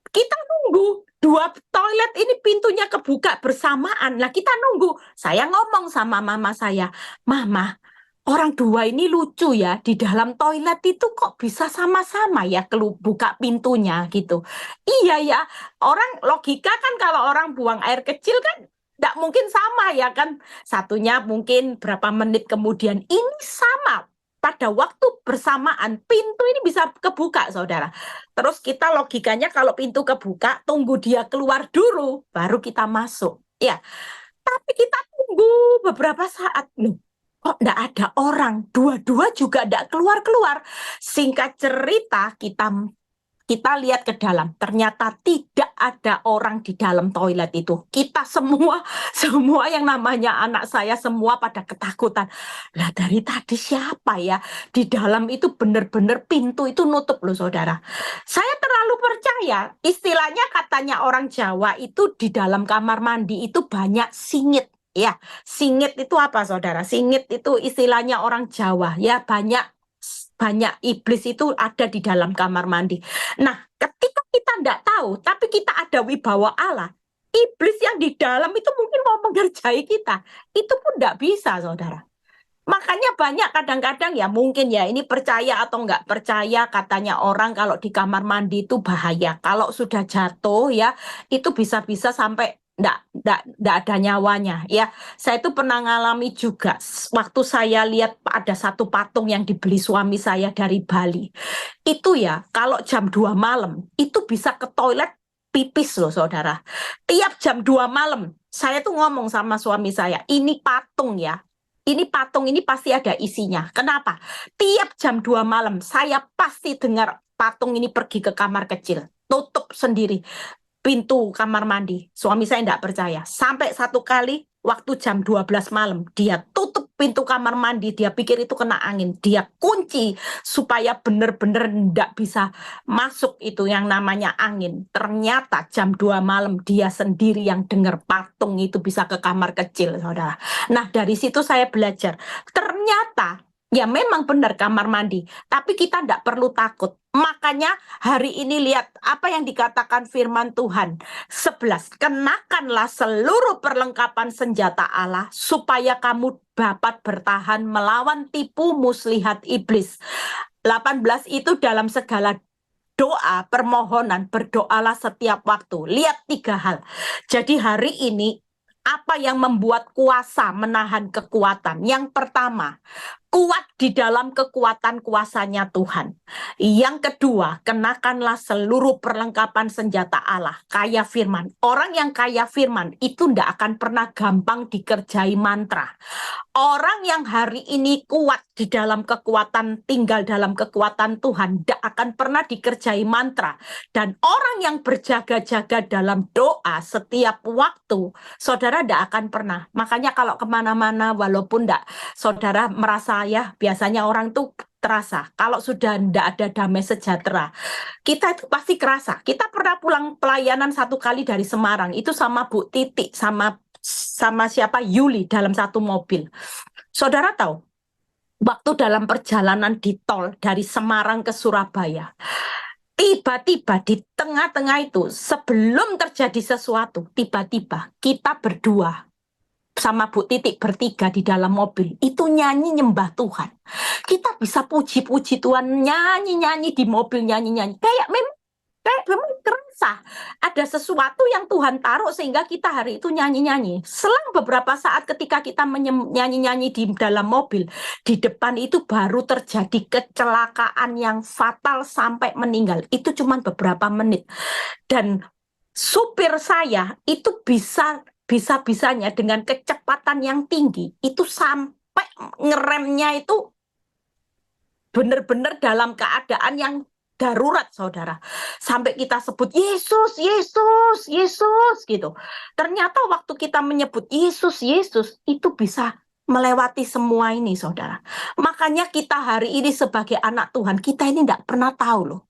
kita nunggu dua toilet ini pintunya kebuka bersamaan. Nah, kita nunggu. Saya ngomong sama mama saya, Mama, orang dua ini lucu ya, di dalam toilet itu kok bisa sama-sama ya buka pintunya gitu. Iya ya, orang logika kan kalau orang buang air kecil kan tidak mungkin sama ya kan. Satunya mungkin berapa menit kemudian, ini sama. Pada waktu bersamaan, pintu ini bisa kebuka, saudara. Terus kita logikanya kalau pintu kebuka, tunggu dia keluar dulu, baru kita masuk. Ya, tapi kita tunggu beberapa saat. Loh, kok enggak ada orang? Dua-dua juga enggak keluar-keluar. Singkat cerita, kita lihat ke dalam, ternyata tidak ada orang di dalam toilet itu. Kita semua yang namanya anak saya semua pada ketakutan. Lah dari tadi siapa ya? Di dalam itu benar-benar pintu itu nutup loh, saudara. Saya terlalu percaya, istilahnya katanya orang Jawa itu di dalam kamar mandi itu banyak singit. Ya, singit itu apa, saudara? Singit itu istilahnya orang Jawa, ya, banyak iblis itu ada di dalam kamar mandi. Nah, ketika kita tidak tahu, tapi kita ada wibawa Allah, iblis yang di dalam itu mungkin mau mengerjai kita. Itu pun tidak bisa, saudara. Makanya banyak kadang-kadang ya mungkin ya ini percaya atau nggak percaya, katanya orang kalau di kamar mandi itu bahaya. Kalau sudah jatuh ya, itu bisa-bisa sampai nggak ada nyawanya ya. Saya itu pernah ngalami juga waktu saya lihat ada satu patung yang dibeli suami saya dari Bali. Itu ya, kalau jam 2 malam itu bisa ke toilet pipis loh saudara. Tiap jam 2 malam saya tuh ngomong sama suami saya, ini patung ya. Ini patung ini pasti ada isinya. Kenapa? Tiap jam 2 malam saya pasti dengar patung ini pergi ke kamar kecil, tutup sendiri pintu kamar mandi. Suami saya tidak percaya. Sampai satu kali waktu jam 12 malam, dia tutup pintu kamar mandi, dia pikir itu kena angin. Dia kunci supaya benar-benar tidak bisa masuk itu yang namanya angin. Ternyata jam 2 malam dia sendiri yang dengar patung itu bisa ke kamar kecil, saudara. Nah, dari situ saya belajar. Ternyata ya memang benar kamar mandi, tapi kita tidak perlu takut. Makanya hari ini lihat apa yang dikatakan firman Tuhan 11, kenakanlah seluruh perlengkapan senjata Allah supaya kamu dapat bertahan melawan tipu muslihat iblis. 18 itu dalam segala doa, permohonan, berdoalah setiap waktu. Lihat 3 hal. Jadi hari ini apa yang membuat kuasa menahan kekuatan? Yang pertama, kuat di dalam kekuatan kuasanya Tuhan. Yang kedua, kenakanlah seluruh perlengkapan senjata Allah, kaya firman. Orang yang kaya firman itu tidak akan pernah gampang dikerjai mantra. Orang yang hari ini kuat di dalam kekuatan, tinggal dalam kekuatan Tuhan, tidak akan pernah dikerjai mantra. Dan orang yang berjaga-jaga dalam doa setiap waktu, saudara tidak akan pernah. Makanya kalau kemana-mana, walaupun tidak, saudara merasa ya, biasanya orang tuh terasa. Kalau sudah tidak ada damai sejahtera, kita itu pasti kerasa. Kita pernah pulang pelayanan satu kali dari Semarang, itu sama Bu Titik, sama siapa Yuli dalam satu mobil. Saudara tahu, waktu dalam perjalanan di tol dari Semarang ke Surabaya, tiba-tiba di tengah-tengah itu sebelum terjadi sesuatu, tiba-tiba kita berdua sama Bu Titik bertiga di dalam mobil itu nyanyi nyembah Tuhan. Kita bisa puji-puji Tuhan, nyanyi-nyanyi di mobil, nyanyi-nyanyi. Kayak memang kerasa ada sesuatu yang Tuhan taruh sehingga kita hari itu nyanyi-nyanyi. Selang beberapa saat ketika kita nyanyi-nyanyi di dalam mobil, di depan itu baru terjadi kecelakaan yang fatal sampai meninggal. Itu cuma beberapa menit. Dan supir saya itu bisa-bisanya dengan kecepatan yang tinggi, itu sampai ngeremnya itu benar-benar dalam keadaan yang darurat, saudara. Sampai kita sebut Yesus, Yesus, Yesus gitu. Ternyata waktu kita menyebut Yesus, Yesus itu bisa melewati semua ini, saudara. Makanya kita hari ini sebagai anak Tuhan, kita ini tidak pernah tahu loh.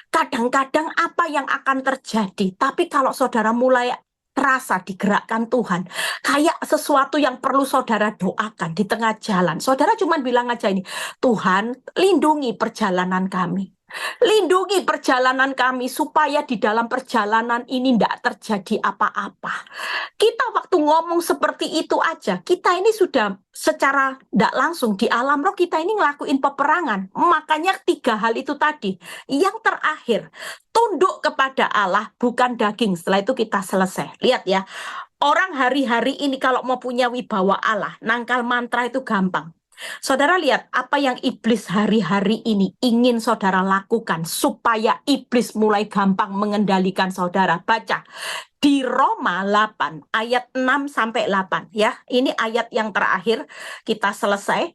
Kadang-kadang apa yang akan terjadi. Tapi kalau saudara mulai terasa digerakkan Tuhan, kayak sesuatu yang perlu saudara doakan di tengah jalan. Saudara cuma bilang aja ini, Tuhan lindungi perjalanan kami. Lindungi perjalanan kami supaya di dalam perjalanan ini tidak terjadi apa-apa. Kita waktu ngomong seperti itu aja, kita ini sudah secara tidak langsung di alam roh kita ini ngelakuin peperangan. Makanya 3 hal itu tadi. Yang terakhir, tunduk kepada Allah bukan daging. Setelah itu kita selesai. Lihat ya, orang hari-hari ini kalau mau punya wibawa Allah, nangkal mantra itu gampang. Saudara lihat apa yang iblis hari-hari ini ingin saudara lakukan supaya iblis mulai gampang mengendalikan saudara. Baca di Roma 8 ayat 6 sampai 8 ya. Ini ayat yang terakhir, kita selesai.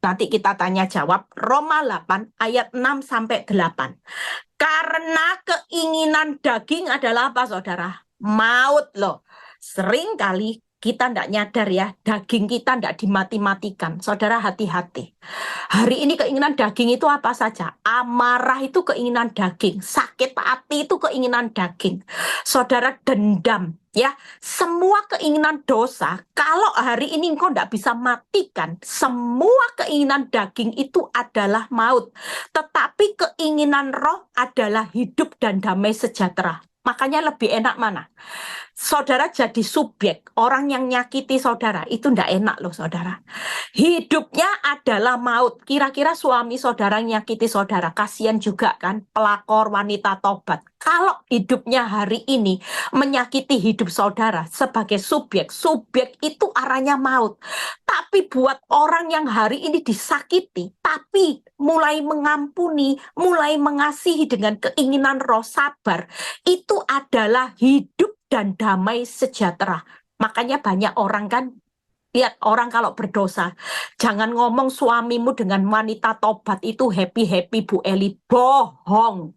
Nanti kita tanya jawab. Roma 8 ayat 6 sampai 8. Karena keinginan daging adalah apa, saudara? Maut loh. Seringkali kita tidak nyadar ya, daging kita tidak dimati-matikan. Saudara hati-hati. Hari ini keinginan daging itu apa saja? Amarah itu keinginan daging. Sakit hati itu keinginan daging. Saudara dendam. Ya, semua keinginan dosa, kalau hari ini engkau tidak bisa matikan, semua keinginan daging itu adalah maut. Tetapi keinginan roh adalah hidup dan damai sejahtera. Makanya lebih enak mana? saudara jadi subjek. Orang yang nyakiti saudara itu ndak enak loh saudara. Hidupnya adalah maut. Kira-kira suami saudara nyakiti saudara, kasihan juga kan, pelakor wanita tobat. Kalau hidupnya hari ini menyakiti hidup saudara sebagai subjek, subjek itu arahnya maut. Tapi buat orang yang hari ini disakiti, tapi mulai mengampuni, mulai mengasihi dengan keinginan roh sabar, itu adalah hidup dan damai sejahtera. Makanya banyak orang kan, lihat orang kalau berdosa, jangan ngomong suamimu dengan wanita tobat itu happy-happy Bu Eli, bohong.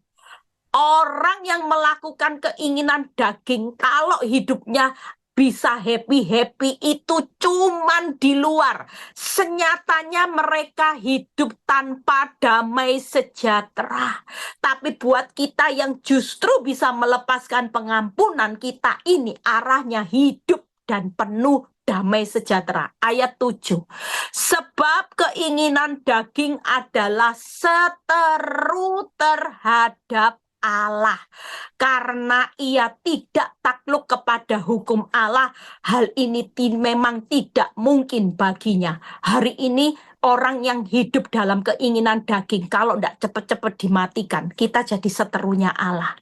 Orang yang melakukan keinginan daging, kalau hidupnya bisa happy-happy itu cuman di luar. Senyatanya mereka hidup tanpa damai sejahtera. Tapi buat kita yang justru bisa melepaskan pengampunan, kita ini arahnya hidup dan penuh damai sejahtera. Ayat 7. Sebab keinginan daging adalah seteru terhadap Allah. Karena ia tidak takluk kepada hukum Allah, hal ini memang tidak mungkin baginya. Hari ini orang yang hidup dalam keinginan daging, kalau tidak cepat-cepat dimatikan, kita jadi seterunya Allah.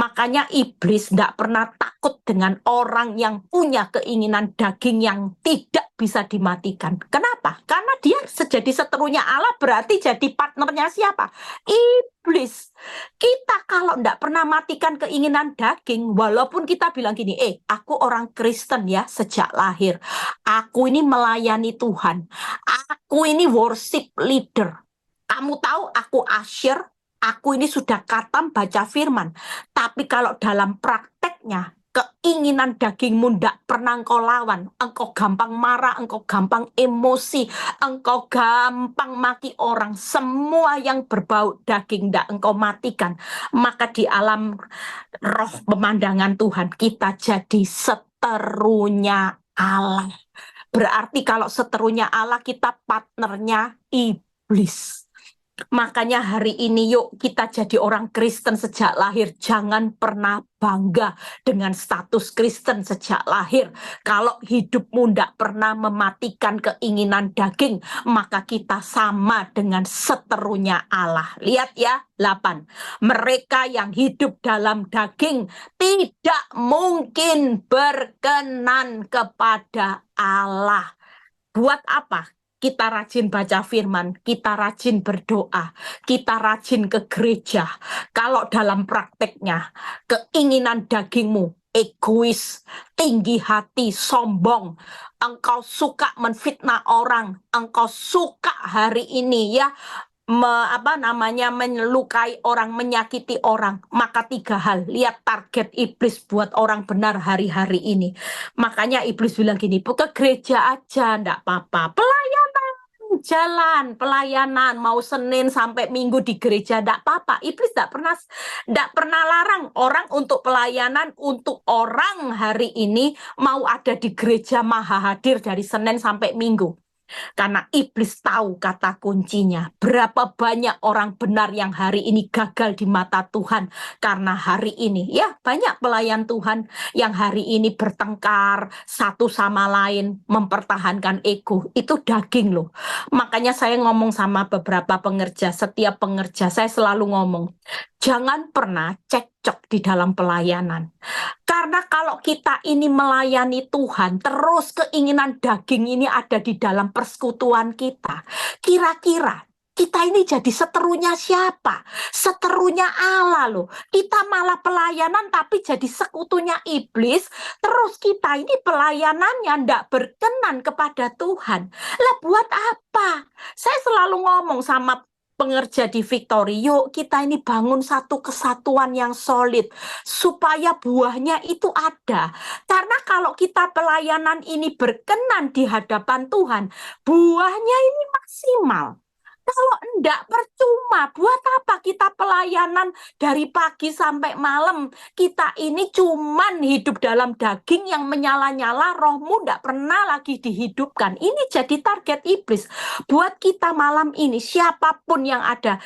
Makanya iblis tidak pernah takut dengan orang yang punya keinginan daging yang tidak bisa dimatikan. Kenapa? Karena dia jadi seterunya Allah, berarti jadi partnernya siapa? Iblis. Kita kalau tidak pernah matikan keinginan daging, walaupun kita bilang gini, aku orang Kristen ya sejak lahir, aku ini melayani Tuhan, aku ini worship leader, kamu tahu aku asyir, aku ini sudah khatam baca firman, tapi kalau dalam prakteknya keinginan dagingmu tidak pernah engkau lawan, engkau gampang marah, engkau gampang emosi, engkau gampang maki orang, semua yang berbau daging tidak engkau matikan, maka di alam roh pemandangan Tuhan kita jadi seterunya Allah. Berarti kalau seterunya Allah, kita partnernya iblis. Makanya hari ini yuk kita jadi orang Kristen sejak lahir. Jangan pernah bangga dengan status Kristen sejak lahir. Kalau hidupmu tidak pernah mematikan keinginan daging, maka kita sama dengan seterunya Allah. Lihat ya, 8. Mereka yang hidup dalam daging tidak mungkin berkenan kepada Allah. Buat apa? Kita rajin baca firman, kita rajin berdoa, kita rajin ke gereja. Kalau dalam prakteknya, keinginan dagingmu egois, tinggi hati, sombong, engkau suka menfitnah orang, engkau suka hari ini ya melukai orang, menyakiti orang, maka 3 hal. Lihat target iblis buat orang benar hari-hari ini. Makanya iblis bilang gini, ke gereja aja ndak apa-apa, pelayanan jalan, pelayanan mau Senin sampai Minggu di gereja ndak apa-apa. Iblis ndak pernah larang orang untuk pelayanan, untuk orang hari ini mau ada di gereja maha hadir dari Senin sampai Minggu. Karena iblis tahu kata kuncinya. Berapa banyak orang benar yang hari ini gagal di mata Tuhan. Karena hari ini, ya banyak pelayan Tuhan yang hari ini bertengkar satu sama lain, mempertahankan ego. Itu daging loh. Makanya saya ngomong sama beberapa pengerja, setiap pengerja saya selalu ngomong, jangan pernah cekcok di dalam pelayanan. Karena kalau kita ini melayani Tuhan, terus keinginan daging ini ada di dalam persekutuan kita, kira-kira kita ini jadi seterunya siapa? Seterunya Allah loh. Kita malah pelayanan tapi jadi sekutunya iblis, terus kita ini pelayanannya ndak berkenan kepada Tuhan. Lah buat apa? Saya selalu ngomong sama pengerja di Victory, yuk kita ini bangun satu kesatuan yang solid supaya buahnya itu ada. Karena kalau kita pelayanan ini berkenan di hadapan Tuhan, buahnya ini maksimal. Kalau enggak, percuma. Buat apa kita pelayanan dari pagi sampai malam? Kita ini cuman hidup dalam daging yang menyala-nyala, rohmu enggak pernah lagi dihidupkan. Ini jadi target iblis. Buat kita malam ini, siapapun yang ada,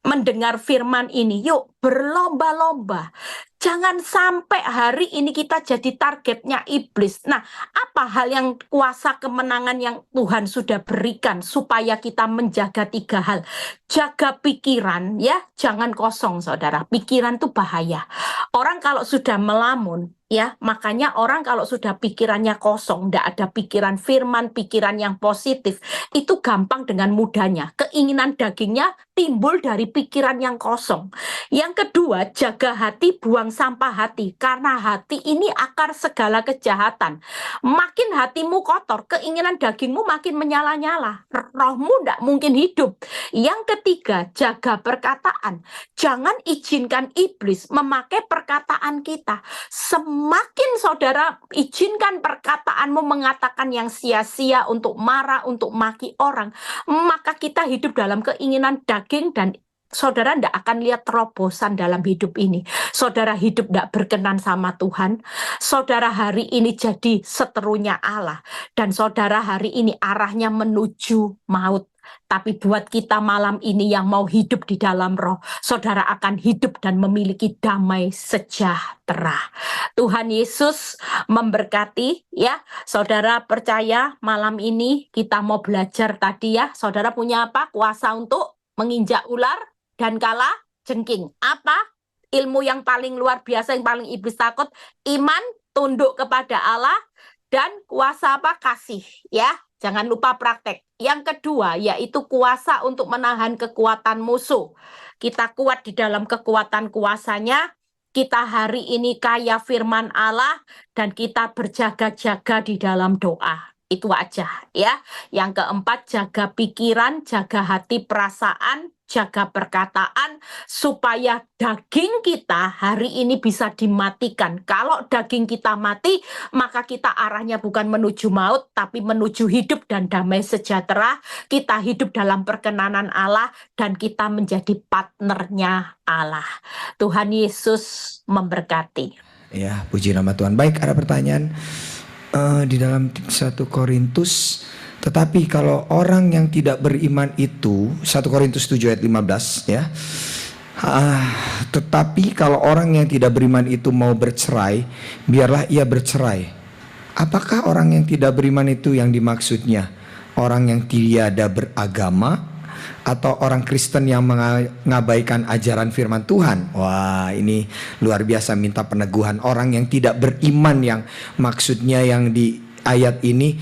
mendengar firman ini, yuk berlomba-lomba. Jangan sampai hari ini kita jadi targetnya iblis. Nah, apa hal yang kuasa kemenangan yang Tuhan sudah berikan supaya kita menjaga 3 hal? Jaga pikiran ya, jangan kosong saudara. Pikiran itu bahaya. Orang kalau sudah melamun, ya, makanya orang kalau sudah pikirannya kosong, tidak ada pikiran firman, pikiran yang positif, itu gampang dengan mudahnya. Keinginan dagingnya timbul dari pikiran yang kosong. Yang kedua, jaga hati, buang sampah hati. Karena hati ini akar segala kejahatan. Makin hatimu kotor, keinginan dagingmu makin menyala-nyala. Rohmu tidak mungkin hidup. Yang ketiga, jaga perkataan. Jangan izinkan iblis memakai perkataan kita. Semakin saudara izinkan perkataanmu mengatakan yang sia-sia untuk marah, untuk maki orang, maka kita hidup dalam keinginan daging dan saudara tidak akan lihat terobosan dalam hidup ini. Saudara hidup tidak berkenan sama Tuhan. Saudara hari ini jadi seterunya Allah. Dan saudara hari ini arahnya menuju maut. Tapi buat kita malam ini yang mau hidup di dalam roh, saudara akan hidup dan memiliki damai sejahtera. Tuhan Yesus memberkati ya. Saudara percaya malam ini kita mau belajar tadi ya. Saudara punya apa? Kuasa untuk menginjak ular dan kala jengking. Apa? Ilmu yang paling luar biasa, yang paling iblis takut, iman, tunduk kepada Allah, dan kuasa apa? Kasih, ya. Jangan lupa praktek. Yang kedua, yaitu kuasa untuk menahan kekuatan musuh. Kita kuat di dalam kekuatan kuasanya, kita hari ini kaya firman Allah, dan kita berjaga-jaga di dalam doa. Itu aja, ya. Yang keempat, jaga pikiran, jaga hati, perasaan, jaga perkataan, supaya daging kita hari ini bisa dimatikan. Kalau daging kita mati, maka kita arahnya bukan menuju maut, tapi menuju hidup dan damai sejahtera. Kita hidup dalam perkenanan Allah, dan kita menjadi partnernya Allah. Tuhan Yesus memberkati. Ya, puji nama Tuhan. Baik, ada pertanyaan di dalam 1 Korintus. Tetapi kalau orang yang tidak beriman itu, 1 Korintus 7 ayat 15 ya. Tetapi kalau orang yang tidak beriman itu mau bercerai, biarlah ia bercerai. Apakah orang yang tidak beriman itu yang dimaksudnya? Orang yang tiada beragama atau orang Kristen yang mengabaikan ajaran firman Tuhan? Wah, ini luar biasa, minta peneguhan. Orang yang tidak beriman yang maksudnya yang di ayat ini,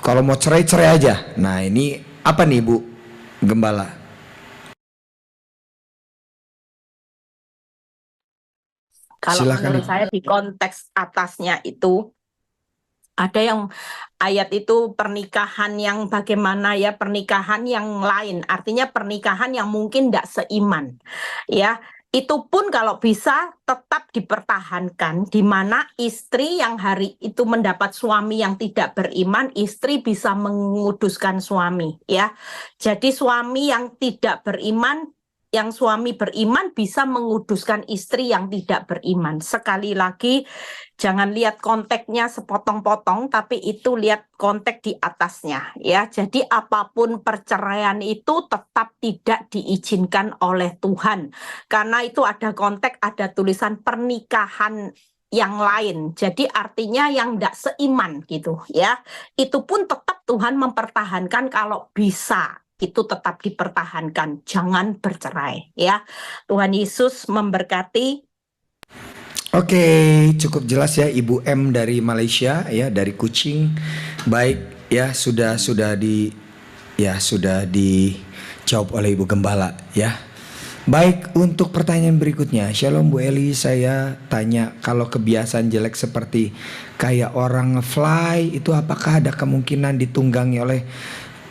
kalau mau cerai-cerai aja. Nah, ini apa nih Bu Gembala? Kalau Silakan. menurut saya di konteks atasnya itu ada yang ayat itu pernikahan yang bagaimana ya, pernikahan yang lain, artinya pernikahan yang mungkin tidak seiman ya. Itu pun kalau bisa tetap dipertahankan, di mana istri yang hari itu mendapat suami yang tidak beriman, istri bisa menguduskan suami ya. Jadi suami yang tidak beriman, yang suami beriman bisa menguduskan istri yang tidak beriman. Sekali lagi, jangan lihat konteksnya sepotong-potong, tapi itu lihat konteks di atasnya ya. Jadi apapun perceraian itu tetap tidak diizinkan oleh Tuhan. Karena itu ada konteks, ada tulisan pernikahan yang lain. Jadi artinya yang tidak seiman gitu ya. Itu pun tetap Tuhan mempertahankan kalau bisa. Itu tetap dipertahankan, jangan bercerai ya. Tuhan Yesus memberkati. Oke, cukup jelas ya Ibu M dari Malaysia ya, dari Kuching. Baik ya, sudah dijawab oleh Ibu Gembala ya. Baik, untuk pertanyaan berikutnya. Shalom Bu Eli, saya tanya, kalau kebiasaan jelek seperti kayak orang fly itu apakah ada kemungkinan ditunggangi oleh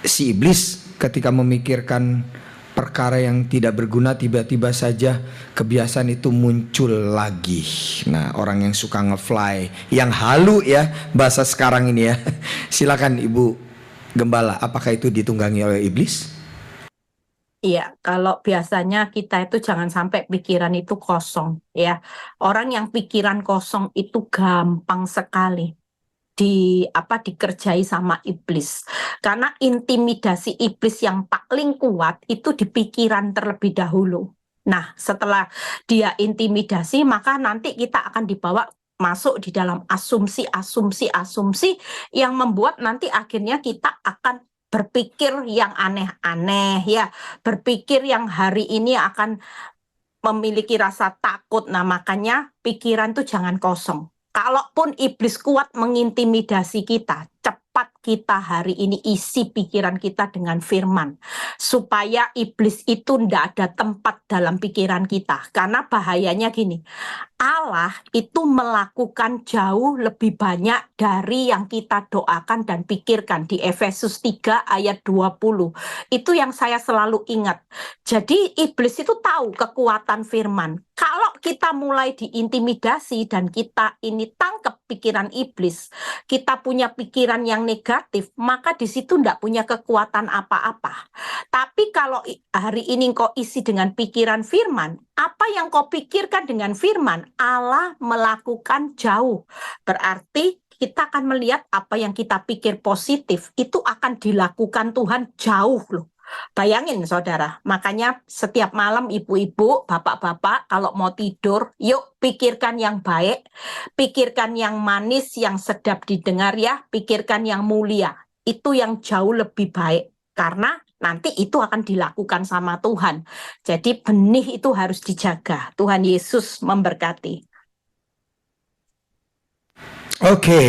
si iblis ketika memikirkan perkara yang tidak berguna, tiba-tiba saja kebiasaan itu muncul lagi. Nah, orang yang suka ngefly, yang halu ya bahasa sekarang ini ya. Silakan Ibu Gembala, apakah itu ditunggangi oleh iblis? Iya, kalau biasanya kita itu jangan sampai pikiran itu kosong ya. Orang yang pikiran kosong itu gampang sekali dikerjai sama iblis. Karena intimidasi iblis yang paling kuat itu di pikiran terlebih dahulu. Nah, setelah dia intimidasi, maka nanti kita akan dibawa masuk di dalam asumsi yang membuat nanti akhirnya kita akan berpikir yang aneh-aneh, ya, berpikir yang hari ini akan memiliki rasa takut. Nah, makanya pikiran tuh jangan kosong. Kalaupun iblis kuat mengintimidasi kita, cepat kita hari ini isi pikiran kita dengan firman. Supaya iblis itu tidak ada tempat dalam pikiran kita. Karena bahayanya gini, Allah itu melakukan jauh lebih banyak dari yang kita doakan dan pikirkan. Di Efesus 3 ayat 20. Itu yang saya selalu ingat. Jadi iblis itu tahu kekuatan firman. Kalau kita mulai diintimidasi dan kita ini tangkap pikiran iblis, kita punya pikiran yang negatif, maka di situ tidak punya kekuatan apa-apa. Tapi kalau hari ini kau isi dengan pikiran firman, apa yang kau pikirkan dengan firman, Allah melakukan jauh. Berarti kita akan melihat apa yang kita pikir positif, itu akan dilakukan Tuhan jauh loh. Bayangin saudara, makanya setiap malam ibu-ibu, bapak-bapak kalau mau tidur, yuk pikirkan yang baik, pikirkan yang manis, yang sedap didengar ya, pikirkan yang mulia. Itu yang jauh lebih baik, karena nanti itu akan dilakukan sama Tuhan. Jadi benih itu harus dijaga. Tuhan Yesus memberkati. Oke,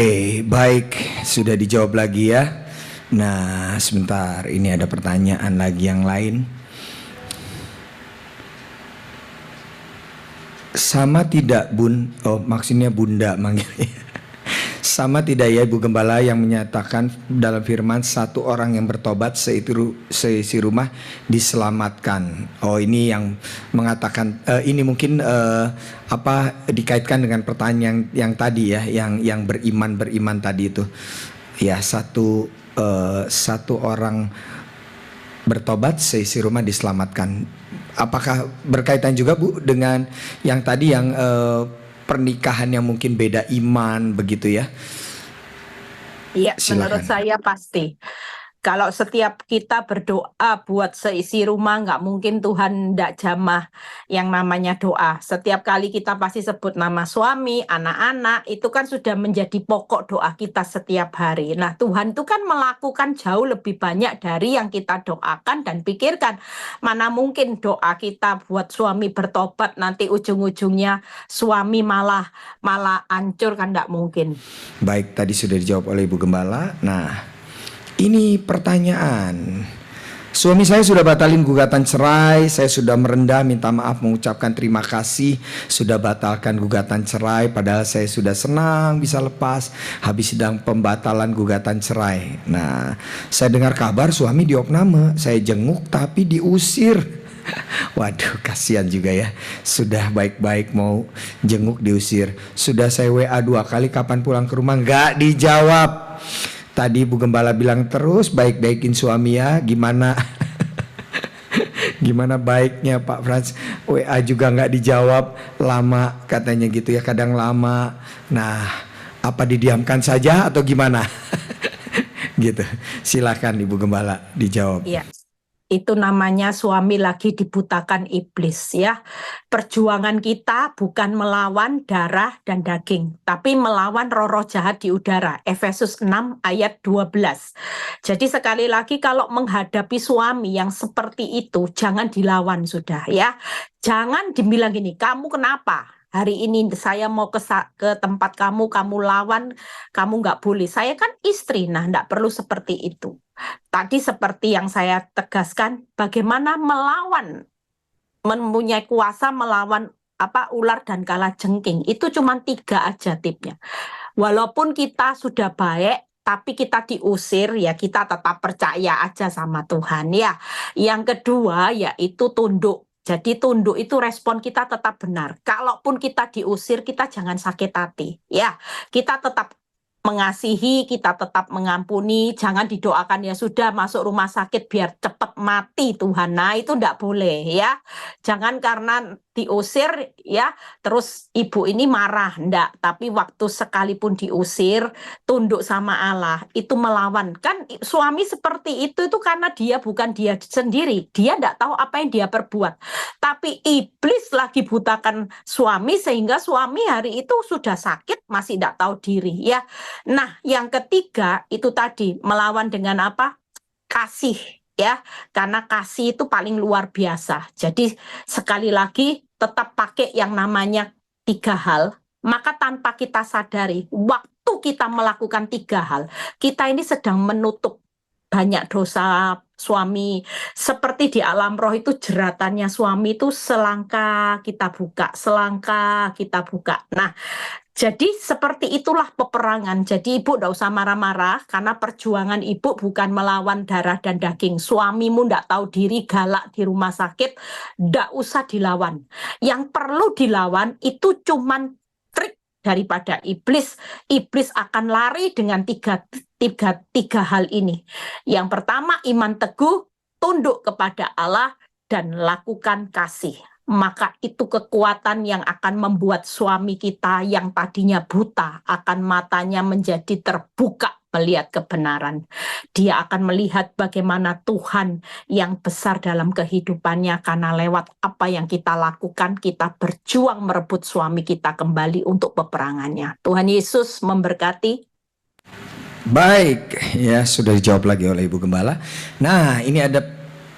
baik, sudah dijawab lagi ya. Nah, sebentar, ini ada pertanyaan lagi yang lain. Sama tidak Bun? Oh, maksudnya Bunda manggilnya. Sama tidak ya Ibu Gembala yang menyatakan dalam firman satu orang yang bertobat seisi rumah diselamatkan. Oh, ini yang mengatakan ini mungkin dikaitkan dengan pertanyaan yang tadi ya, yang beriman tadi itu. Ya, satu orang bertobat seisi rumah diselamatkan. Apakah berkaitan juga Bu dengan yang tadi yang pernikahan yang mungkin beda iman begitu ya? Iya, Silakan. menurut saya pasti. Kalau setiap kita berdoa buat seisi rumah, nggak mungkin Tuhan nggak jamah yang namanya doa. Setiap kali kita pasti sebut nama suami, anak-anak, itu kan sudah menjadi pokok doa kita setiap hari. Nah, Tuhan itu kan melakukan jauh lebih banyak dari yang kita doakan dan pikirkan. Mana mungkin doa kita buat suami bertobat, nanti ujung-ujungnya suami malah hancur, kan nggak mungkin. Baik, tadi sudah dijawab oleh Ibu Gembala. Nah, ini pertanyaan. Suami saya sudah batalin gugatan cerai. Saya sudah merendah minta maaf, mengucapkan terima kasih sudah batalkan gugatan cerai. Padahal saya sudah senang bisa lepas habis sidang pembatalan gugatan cerai. Nah, saya dengar kabar suami diopname. Saya jenguk tapi diusir. Waduh, kasihan juga ya. Sudah baik-baik mau jenguk diusir. Sudah saya WA 2 kali kapan pulang ke rumah, nggak dijawab. Tadi Bu Gembala bilang terus baik-baikin suami ya. Gimana gimana baiknya Pak Frans? WA juga nggak dijawab, lama katanya gitu ya, kadang lama. Nah, apa didiamkan saja atau gimana? Gitu. Silakan Ibu Gembala dijawab. Iya. Itu namanya suami lagi dibutakan iblis ya. Perjuangan kita bukan melawan darah dan daging, tapi melawan roh-roh jahat di udara. Efesus 6 ayat 12. Jadi sekali lagi kalau menghadapi suami yang seperti itu, jangan dilawan sudah ya. Jangan dibilang gini, kamu kenapa? Hari ini saya mau ke tempat kamu lawan, kamu nggak boleh. Saya kan istri, nah nggak perlu seperti itu. Tadi seperti yang saya tegaskan, bagaimana mempunyai kuasa melawan ular dan kalajengking. Itu cuma 3 aja tipnya. Walaupun kita sudah baik, tapi kita diusir, ya kita tetap percaya aja sama Tuhan ya. Yang kedua yaitu tunduk. Jadi tunduk itu respon kita tetap benar. Kalaupun kita diusir, kita jangan sakit hati. Ya, kita tetap mengasihi, kita tetap mengampuni. Jangan didoakan ya sudah masuk rumah sakit biar cepat mati Tuhan. Nah, itu enggak boleh ya. Jangan karena diusir ya, terus ibu ini marah, enggak, tapi waktu sekalipun diusir, tunduk sama Allah, itu melawan. Kan suami seperti itu karena dia bukan dia sendiri, dia enggak tahu apa yang dia perbuat. Tapi iblis lagi butakan suami sehingga suami hari itu sudah sakit, masih enggak tahu diri ya. Nah, yang ketiga itu tadi melawan dengan apa? Kasih ya, karena kasih itu paling luar biasa. Jadi sekali lagi tetap pakai yang namanya 3 hal, maka tanpa kita sadari waktu kita melakukan 3 hal, kita ini sedang menutup banyak dosa suami. Seperti di alam roh itu jeratannya suami itu selangkah kita buka, selangkah kita buka. Nah, jadi seperti itulah peperangan. Jadi ibu tidak usah marah-marah karena perjuangan ibu bukan melawan darah dan daging. Suamimu tidak tahu diri, galak di rumah sakit, tidak usah dilawan. Yang perlu dilawan itu cuman trik daripada iblis. Iblis akan lari dengan tiga hal ini. Yang pertama iman teguh, tunduk kepada Allah, dan lakukan kasih. Maka itu kekuatan yang akan membuat suami kita yang tadinya buta akan matanya menjadi terbuka melihat kebenaran. Dia akan melihat bagaimana Tuhan yang besar dalam kehidupannya karena lewat apa yang kita lakukan kita berjuang merebut suami kita kembali untuk peperangannya. Tuhan Yesus memberkati. Baik, ya sudah dijawab lagi oleh Ibu Gembala. Nah, ini ada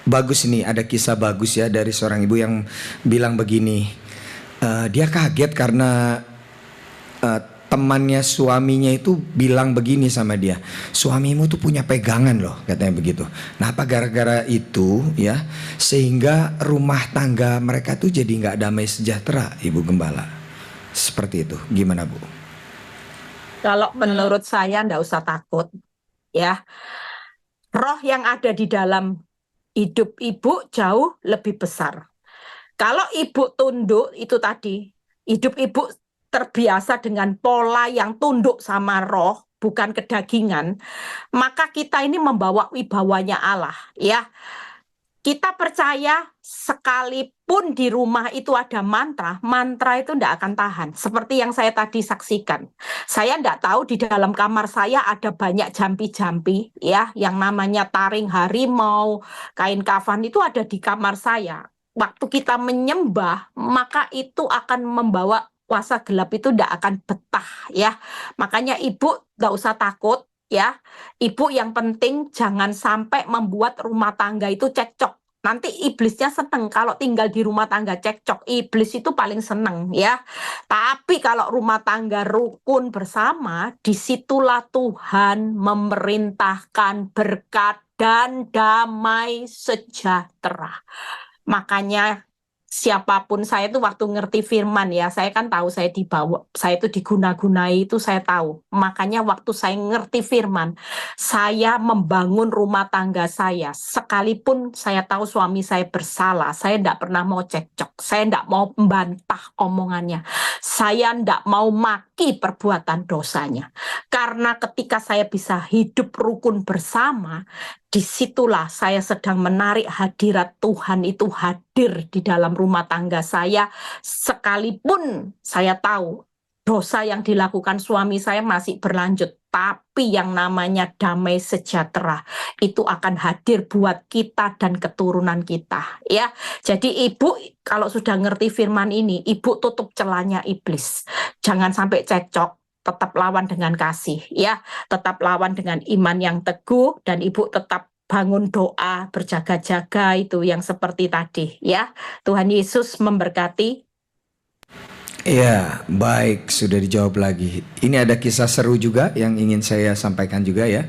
bagus nih, ada kisah bagus ya dari seorang ibu yang bilang begini, dia kaget karena temannya suaminya itu bilang begini sama dia, suamimu tuh punya pegangan loh, katanya begitu. Nah, apa gara-gara itu ya sehingga rumah tangga mereka tuh jadi nggak damai sejahtera, Ibu Gembala? Seperti itu, gimana Bu? Kalau menurut saya nggak usah takut ya. Roh yang ada di dalam hidup ibu jauh lebih besar. Kalau ibu tunduk itu tadi, hidup ibu terbiasa dengan pola yang tunduk sama roh, bukan kedagingan, maka kita ini membawa wibawanya Allah ya. Kita percaya sekalipun di rumah itu ada mantra, mantra itu tidak akan tahan. Seperti yang saya tadi saksikan. Saya tidak tahu di dalam kamar saya ada banyak jampi-jampi ya, yang namanya taring harimau, kain kafan itu ada di kamar saya. Waktu kita menyembah, maka itu akan membawa kuasa gelap itu tidak akan betah ya. Makanya ibu tidak usah takut. Ya, ibu yang penting jangan sampai membuat rumah tangga itu cekcok. Nanti iblisnya seneng kalau tinggal di rumah tangga cekcok. Iblis itu paling seneng ya. Tapi kalau rumah tangga rukun bersama, disitulah Tuhan memerintahkan berkat dan damai sejahtera. Makanya siapapun saya itu waktu ngerti firman ya, saya kan tahu saya dibawa, saya itu diguna-gunai itu saya tahu. Makanya waktu saya ngerti firman, saya membangun rumah tangga saya. Sekalipun saya tahu suami saya bersalah, saya tidak pernah mau cekcok, saya tidak mau membantah omongannya, saya tidak mau maki perbuatan dosanya. Karena ketika saya bisa hidup rukun bersama, disitulah saya sedang menarik hadirat Tuhan itu hadir di dalam rumah tangga saya. Sekalipun saya tahu dosa yang dilakukan suami saya masih berlanjut, tapi yang namanya damai sejahtera itu akan hadir buat kita dan keturunan kita ya. Jadi ibu kalau sudah ngerti firman ini, ibu tutup celahnya iblis. Jangan sampai cekcok. Tetap lawan dengan kasih ya, tetap lawan dengan iman yang teguh, dan ibu tetap bangun doa, berjaga-jaga itu yang seperti tadi ya. Tuhan Yesus memberkati. Ya, baik, sudah dijawab lagi. Ini ada kisah seru juga yang ingin saya sampaikan juga ya.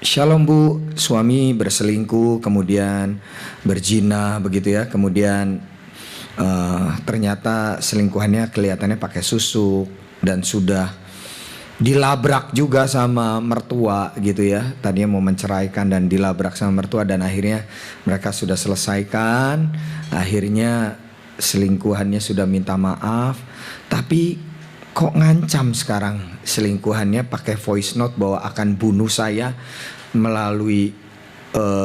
Shalom Bu, suami berselingkuh kemudian berzina begitu ya, kemudian ternyata selingkuhannya kelihatannya pakai susuk dan sudah dilabrak juga sama mertua gitu ya. Tadinya mau menceraikan dan dilabrak sama mertua, dan akhirnya mereka sudah selesaikan. Akhirnya selingkuhannya sudah minta maaf, tapi kok ngancam sekarang selingkuhannya pakai voice note bahwa akan bunuh saya melalui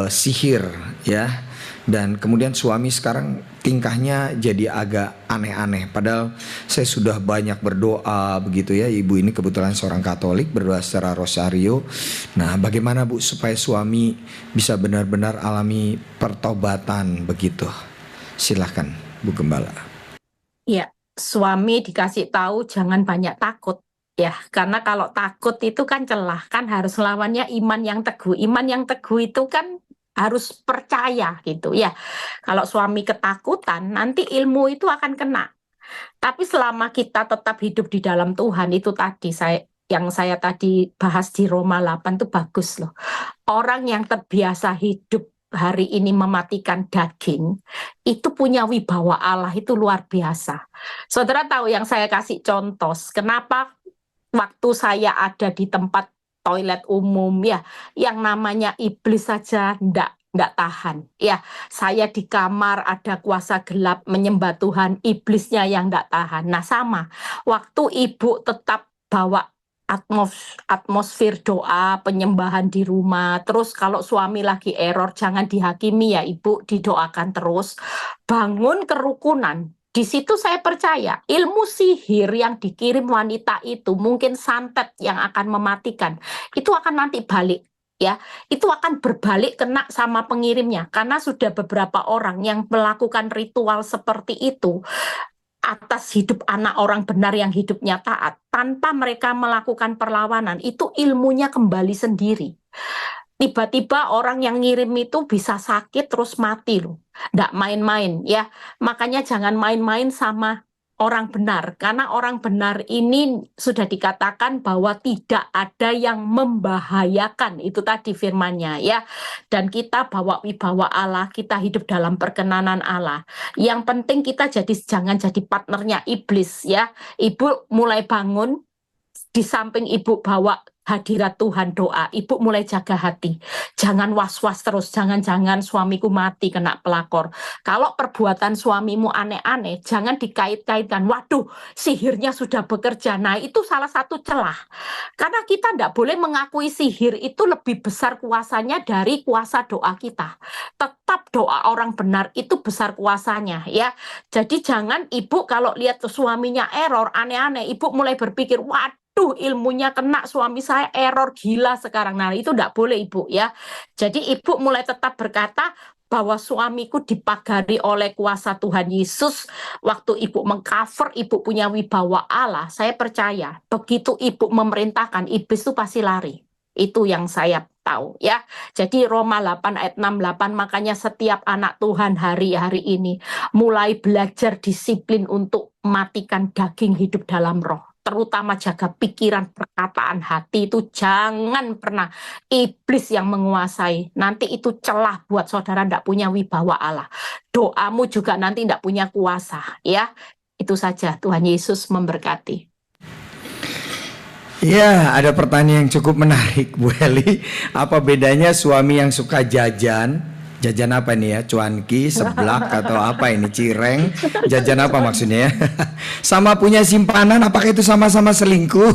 sihir ya. Dan kemudian suami sekarang tingkahnya jadi agak aneh-aneh. Padahal saya sudah banyak berdoa begitu ya. Ibu ini kebetulan seorang Katolik, berdoa secara rosario. Nah, bagaimana Bu supaya suami bisa benar-benar alami pertobatan begitu? Silahkan Bu Gembala. Ya, suami dikasih tahu jangan banyak takut. Ya, karena kalau takut itu kan celah, kan harus lawannya iman yang teguh. Iman yang teguh itu kan harus percaya gitu ya. Kalau suami ketakutan, nanti ilmu itu akan kena. Tapi selama kita tetap hidup di dalam Tuhan, itu tadi yang saya tadi bahas di Roma 8 itu bagus loh. Orang yang terbiasa hidup hari ini mematikan daging, itu punya wibawa Allah, itu luar biasa. Saudara tahu yang saya kasih contoh, kenapa waktu saya ada di tempat toilet umum ya, yang namanya iblis saja ndak tahan ya. Saya di kamar ada kuasa gelap menyembah Tuhan, iblisnya yang ndak tahan. Nah sama, waktu ibu tetap bawa atmosfer doa penyembahan di rumah, terus kalau suami lagi error jangan dihakimi ya ibu, didoakan terus, bangun kerukunan. Di situ saya percaya ilmu sihir yang dikirim wanita itu mungkin santet yang akan mematikan. Itu akan nanti balik ya. Itu akan berbalik kena sama pengirimnya karena sudah beberapa orang yang melakukan ritual seperti itu atas hidup anak orang benar yang hidupnya taat tanpa mereka melakukan perlawanan, itu ilmunya kembali sendiri. Tiba-tiba orang yang ngirim itu bisa sakit terus mati loh. Nggak main-main ya. Makanya jangan main-main sama orang benar. Karena orang benar ini sudah dikatakan bahwa tidak ada yang membahayakan. Itu tadi firmannya ya. Dan kita bawa wibawa Allah, kita hidup dalam perkenanan Allah. Yang penting kita jangan jadi partnernya iblis ya. Ibu mulai bangun, di samping ibu bawa hadirat Tuhan doa, ibu mulai jaga hati. Jangan was-was terus, jangan-jangan suamiku mati kena pelakor. Kalau perbuatan suamimu aneh-aneh, jangan dikait-kaitkan. Waduh, sihirnya sudah bekerja. Nah, itu salah satu celah. Karena kita tidak boleh mengakui sihir itu lebih besar kuasanya dari kuasa doa kita. Tetap doa orang benar itu besar kuasanya ya. Jadi jangan ibu kalau lihat suaminya error, aneh-aneh, ibu mulai berpikir, waduh ilmunya kena, suami saya error gila sekarang. Nah itu tidak boleh ibu ya. Jadi ibu mulai tetap berkata bahwa suamiku dipagari oleh kuasa Tuhan Yesus. Waktu ibu mengcover, ibu punya wibawa Allah. Saya percaya begitu ibu memerintahkan, iblis itu pasti lari. Itu yang saya tahu ya. Jadi Roma 8 ayat 68, makanya setiap anak Tuhan hari-hari ini mulai belajar disiplin untuk matikan daging, hidup dalam roh. Terutama jaga pikiran, perkataan, hati itu jangan pernah iblis yang menguasai. Nanti itu celah buat saudara tidak punya wibawa Allah. Doamu juga nanti tidak punya kuasa ya. Itu saja, Tuhan Yesus memberkati. Ya, ada pertanyaan yang cukup menarik Bu Eli. Apa bedanya suami yang suka jajan? Jajan apa nih ya? Cuanki, seblak atau apa ini? Cireng? Jajan apa maksudnya ya? Sama punya simpanan, apakah itu sama-sama selingkuh?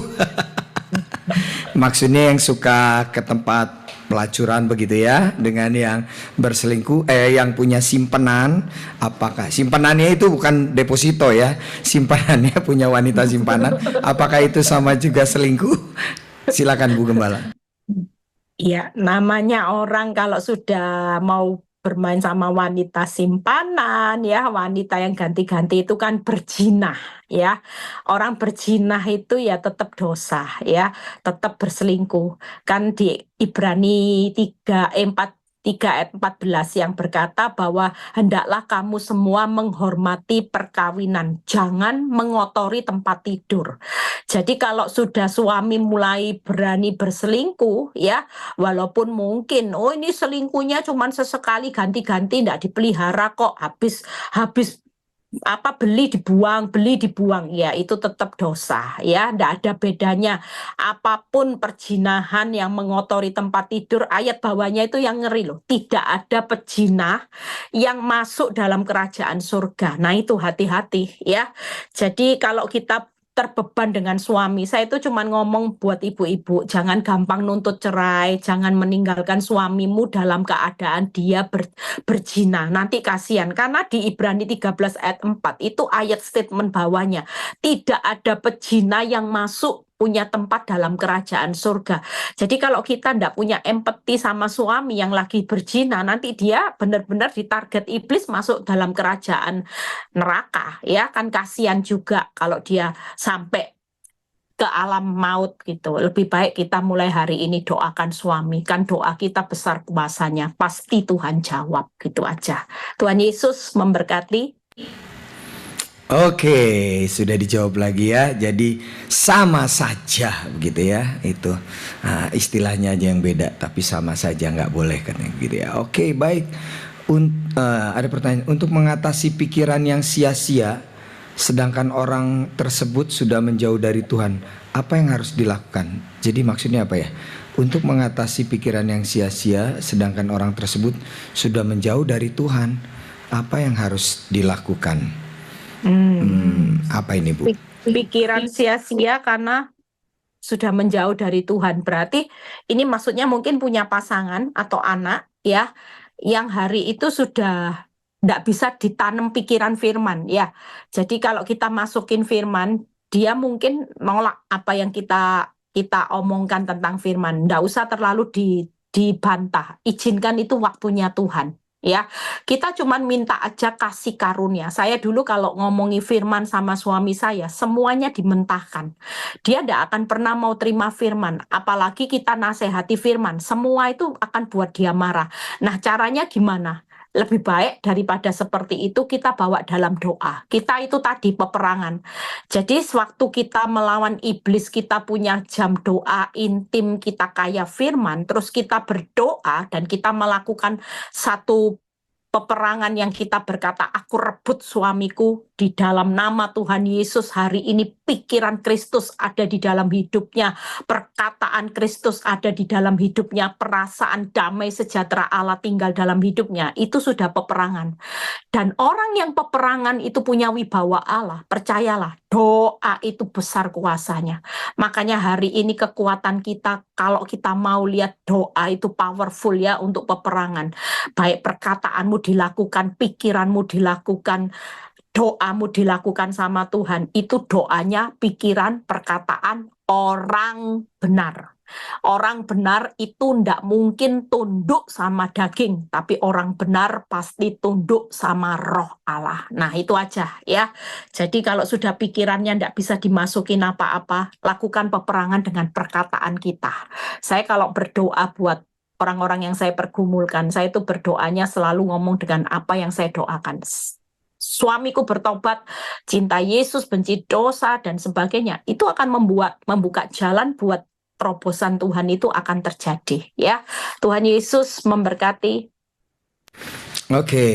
Maksudnya yang suka ke tempat pelacuran begitu ya, dengan yang berselingkuh, yang punya simpanan, apakah simpanannya itu bukan deposito ya, simpanannya punya wanita simpanan, apakah itu sama juga selingkuh? Silakan Bu Gembala. Ya, namanya orang kalau sudah mau bermain sama wanita simpanan ya, wanita yang ganti-ganti itu kan berzinah ya. Orang berzinah itu ya tetap dosa ya, tetap berselingkuh. Kan di Ibrani 3 ayat 14 yang berkata bahwa hendaklah kamu semua menghormati perkawinan, jangan mengotori tempat tidur. Jadi kalau sudah suami mulai berani berselingkuh ya, walaupun mungkin ini selingkuhnya cuma sesekali ganti-ganti, tidak dipelihara kok, habis beli dibuang ya, itu tetap dosa ya, tidak ada bedanya. Apapun perjinahan yang mengotori tempat tidur, ayat bawahnya itu yang ngeri loh, tidak ada pejinah yang masuk dalam kerajaan surga. Nah itu hati-hati ya. Jadi kalau kita terbeban dengan suami. Saya itu cuma ngomong buat ibu-ibu, jangan gampang nuntut cerai, jangan meninggalkan suamimu dalam keadaan dia berzina. Nanti kasihan, karena di Ibrani 13 ayat 4 itu ayat statement bawahnya, tidak ada pezina yang masuk punya tempat dalam kerajaan surga. Jadi kalau kita tidak punya empati sama suami yang lagi berzina, nanti dia benar-benar ditarget iblis masuk dalam kerajaan neraka, ya kan kasihan juga kalau dia sampai ke alam maut gitu. Lebih baik kita mulai hari ini doakan suami, kan doa kita besar kuasanya, pasti Tuhan jawab, gitu aja. Tuhan Yesus memberkati. Oke, sudah dijawab lagi ya. Jadi sama saja begitu ya. Itu istilahnya aja yang beda, tapi sama saja, nggak boleh kan gitu ya. Oke, baik. Ada pertanyaan, untuk mengatasi pikiran yang sia-sia sedangkan orang tersebut sudah menjauh dari Tuhan, apa yang harus dilakukan? Jadi maksudnya apa ya? Untuk mengatasi pikiran yang sia-sia sedangkan orang tersebut sudah menjauh dari Tuhan, apa yang harus dilakukan? Apa ini, Bu? Pikiran sia-sia karena sudah menjauh dari Tuhan. Berarti ini maksudnya mungkin punya pasangan atau anak ya, yang hari itu sudah tidak bisa ditanam pikiran firman ya. Jadi kalau kita masukin firman, dia mungkin nolak apa yang kita omongkan tentang firman. Tidak usah terlalu dibantah. Izinkan itu waktunya Tuhan. Ya, kita cuma minta aja kasih karunia. Saya dulu kalau ngomongi firman sama suami saya, semuanya dimentahkan. Dia tidak akan pernah mau terima firman, apalagi kita nasihati firman. Semua itu akan buat dia marah. Nah, caranya gimana? Lebih baik daripada seperti itu kita bawa dalam doa. Kita itu tadi peperangan. Jadi sewaktu kita melawan iblis, kita punya jam doa intim, kita kaya firman, terus kita berdoa dan kita melakukan satu peperangan yang kita berkata, aku rebut suamiku di dalam nama Tuhan Yesus. Hari ini pikiran Kristus ada di dalam hidupnya, perkataan Kristus ada di dalam hidupnya, perasaan damai sejahtera Allah tinggal dalam hidupnya. Itu sudah peperangan. Dan orang yang peperangan itu punya wibawa Allah, percayalah, doa itu besar kuasanya. Makanya hari ini kekuatan kita, kalau kita mau lihat doa itu powerful ya untuk peperangan. Baik perkataanmu dilakukan, pikiranmu dilakukan, doamu dilakukan sama Tuhan. Itu doanya, pikiran, perkataan orang benar. Orang benar itu tidak mungkin tunduk sama daging, tapi orang benar pasti tunduk sama roh Allah. Nah itu aja ya. Jadi kalau sudah pikirannya tidak bisa dimasukin apa-apa, lakukan peperangan dengan perkataan kita. Saya kalau berdoa buat orang-orang yang saya pergumulkan, saya itu berdoanya selalu ngomong dengan apa yang saya doakan. Suamiku bertobat, cinta Yesus, benci dosa, dan sebagainya. Itu akan membuka jalan buat terobosan Tuhan itu akan terjadi ya. Tuhan Yesus memberkati. Oke,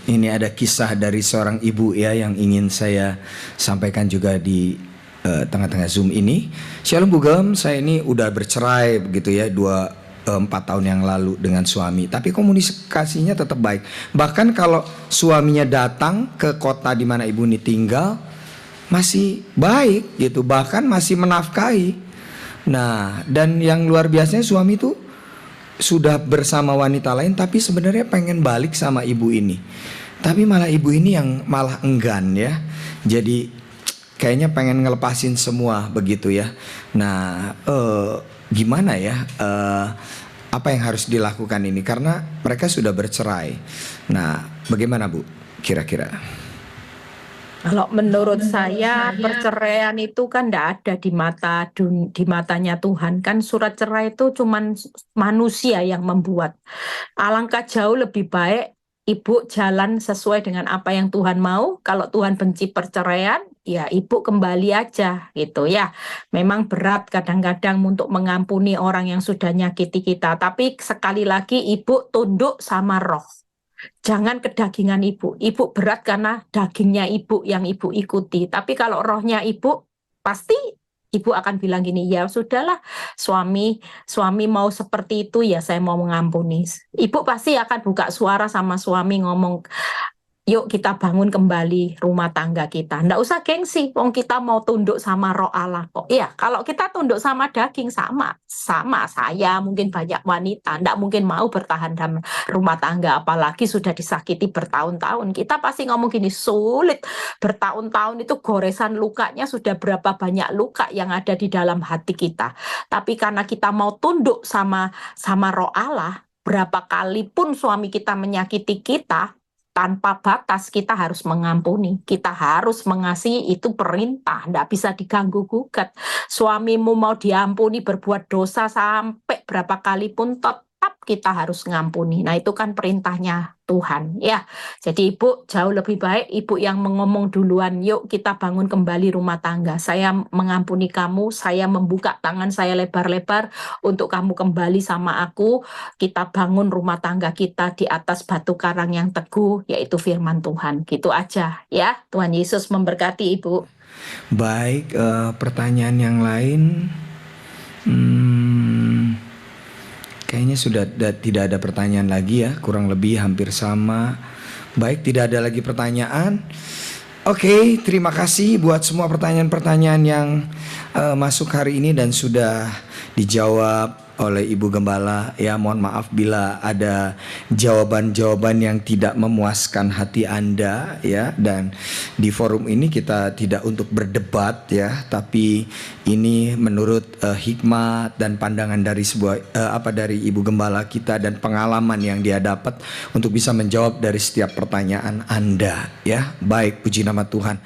ini ada kisah dari seorang ibu ya yang ingin saya sampaikan juga di tengah-tengah Zoom ini. Shalom Bu Gem, saya ini udah bercerai begitu ya 4 tahun yang lalu dengan suami, tapi komunikasinya tetap baik. Bahkan kalau suaminya datang ke kota di mana ibu ini tinggal, masih baik gitu, bahkan masih menafkahi. Nah, dan yang luar biasanya suami itu sudah bersama wanita lain, tapi sebenarnya pengen balik sama ibu ini. Tapi malah ibu ini yang malah enggan ya. Jadi kayaknya pengen ngelepasin semua begitu ya. Nah, gimana ya? Apa yang harus dilakukan ini? Karena mereka sudah bercerai. Nah, bagaimana Bu? Kira-kira? Kalau menurut saya perceraian itu kan tidak ada di matanya Tuhan. Kan surat cerai itu cuman manusia yang membuat. Alangkah jauh lebih baik ibu jalan sesuai dengan apa yang Tuhan mau. Kalau Tuhan benci perceraian, ya ibu kembali aja gitu ya. Memang berat kadang-kadang untuk mengampuni orang yang sudah nyakiti kita. Tapi sekali lagi ibu tunduk sama roh. Jangan kedagingan ibu. Ibu berat karena dagingnya ibu yang ibu ikuti. Tapi kalau rohnya ibu, pasti ibu akan bilang gini, ya sudahlah, suami mau seperti itu, ya saya mau mengampuni. Ibu pasti akan buka suara sama suami ngomong, Yuk kita bangun kembali rumah tangga kita. Nggak usah gengsi, wong kita mau tunduk sama roh Allah kok. Iya, kalau kita tunduk sama daging sama saya mungkin banyak wanita nggak mungkin mau bertahan dalam rumah tangga, apalagi sudah disakiti bertahun-tahun. Kita pasti ngomong gini, sulit bertahun-tahun itu goresan lukanya sudah berapa banyak luka yang ada di dalam hati kita. Tapi karena kita mau tunduk sama roh Allah, berapa kali pun suami kita menyakiti kita, tanpa batas kita harus mengampuni, kita harus mengasihi, itu perintah, tidak bisa diganggu gugat. Suamimu mau diampuni berbuat dosa sampai berapa kali pun tetap kita harus ngampuni. Nah itu kan perintahnya Tuhan ya. Jadi ibu jauh lebih baik ibu yang mengomong duluan, yuk kita bangun kembali rumah tangga. Saya mengampuni kamu, saya membuka tangan saya lebar-lebar untuk kamu kembali sama aku. Kita bangun rumah tangga kita di atas batu karang yang teguh, yaitu firman Tuhan. Gitu aja ya. Tuhan Yesus memberkati ibu. Baik, pertanyaan yang lain. Kayaknya sudah tidak ada pertanyaan lagi ya, kurang lebih hampir sama. Baik, tidak ada lagi pertanyaan. Oke, terima kasih buat semua pertanyaan-pertanyaan yang masuk hari ini dan sudah dijawab oleh Ibu Gembala. Ya, mohon maaf bila ada jawaban-jawaban yang tidak memuaskan hati Anda ya. Dan di forum ini kita tidak untuk berdebat ya, tapi ini menurut hikmat dan pandangan dari dari Ibu Gembala kita dan pengalaman yang dia dapat untuk bisa menjawab dari setiap pertanyaan Anda ya. Baik, puji nama Tuhan.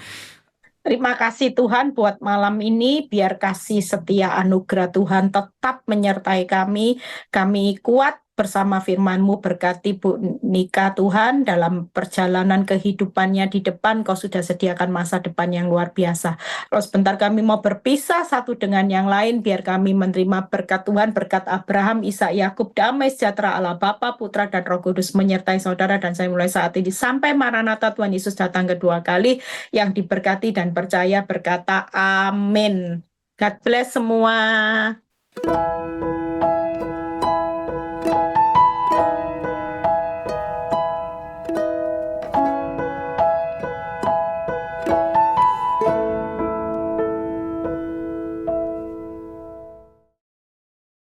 Terima kasih Tuhan buat malam ini, biar kasih setia anugerah Tuhan tetap menyertai kami. Kami kuat bersama firman-Mu, berkati Bu Nika Tuhan dalam perjalanan kehidupannya di depan. Kau sudah sediakan masa depan yang luar biasa. Kalau sebentar kami mau berpisah satu dengan yang lain, biar kami menerima berkat Tuhan, berkat Abraham, Ishak, Yakub, damai sejahtera Allah Bapa, Putra dan Roh Kudus menyertai saudara dan saya mulai saat ini sampai Maranatha Tuhan Yesus datang kedua kali. Yang diberkati dan percaya berkata amin. God bless semua.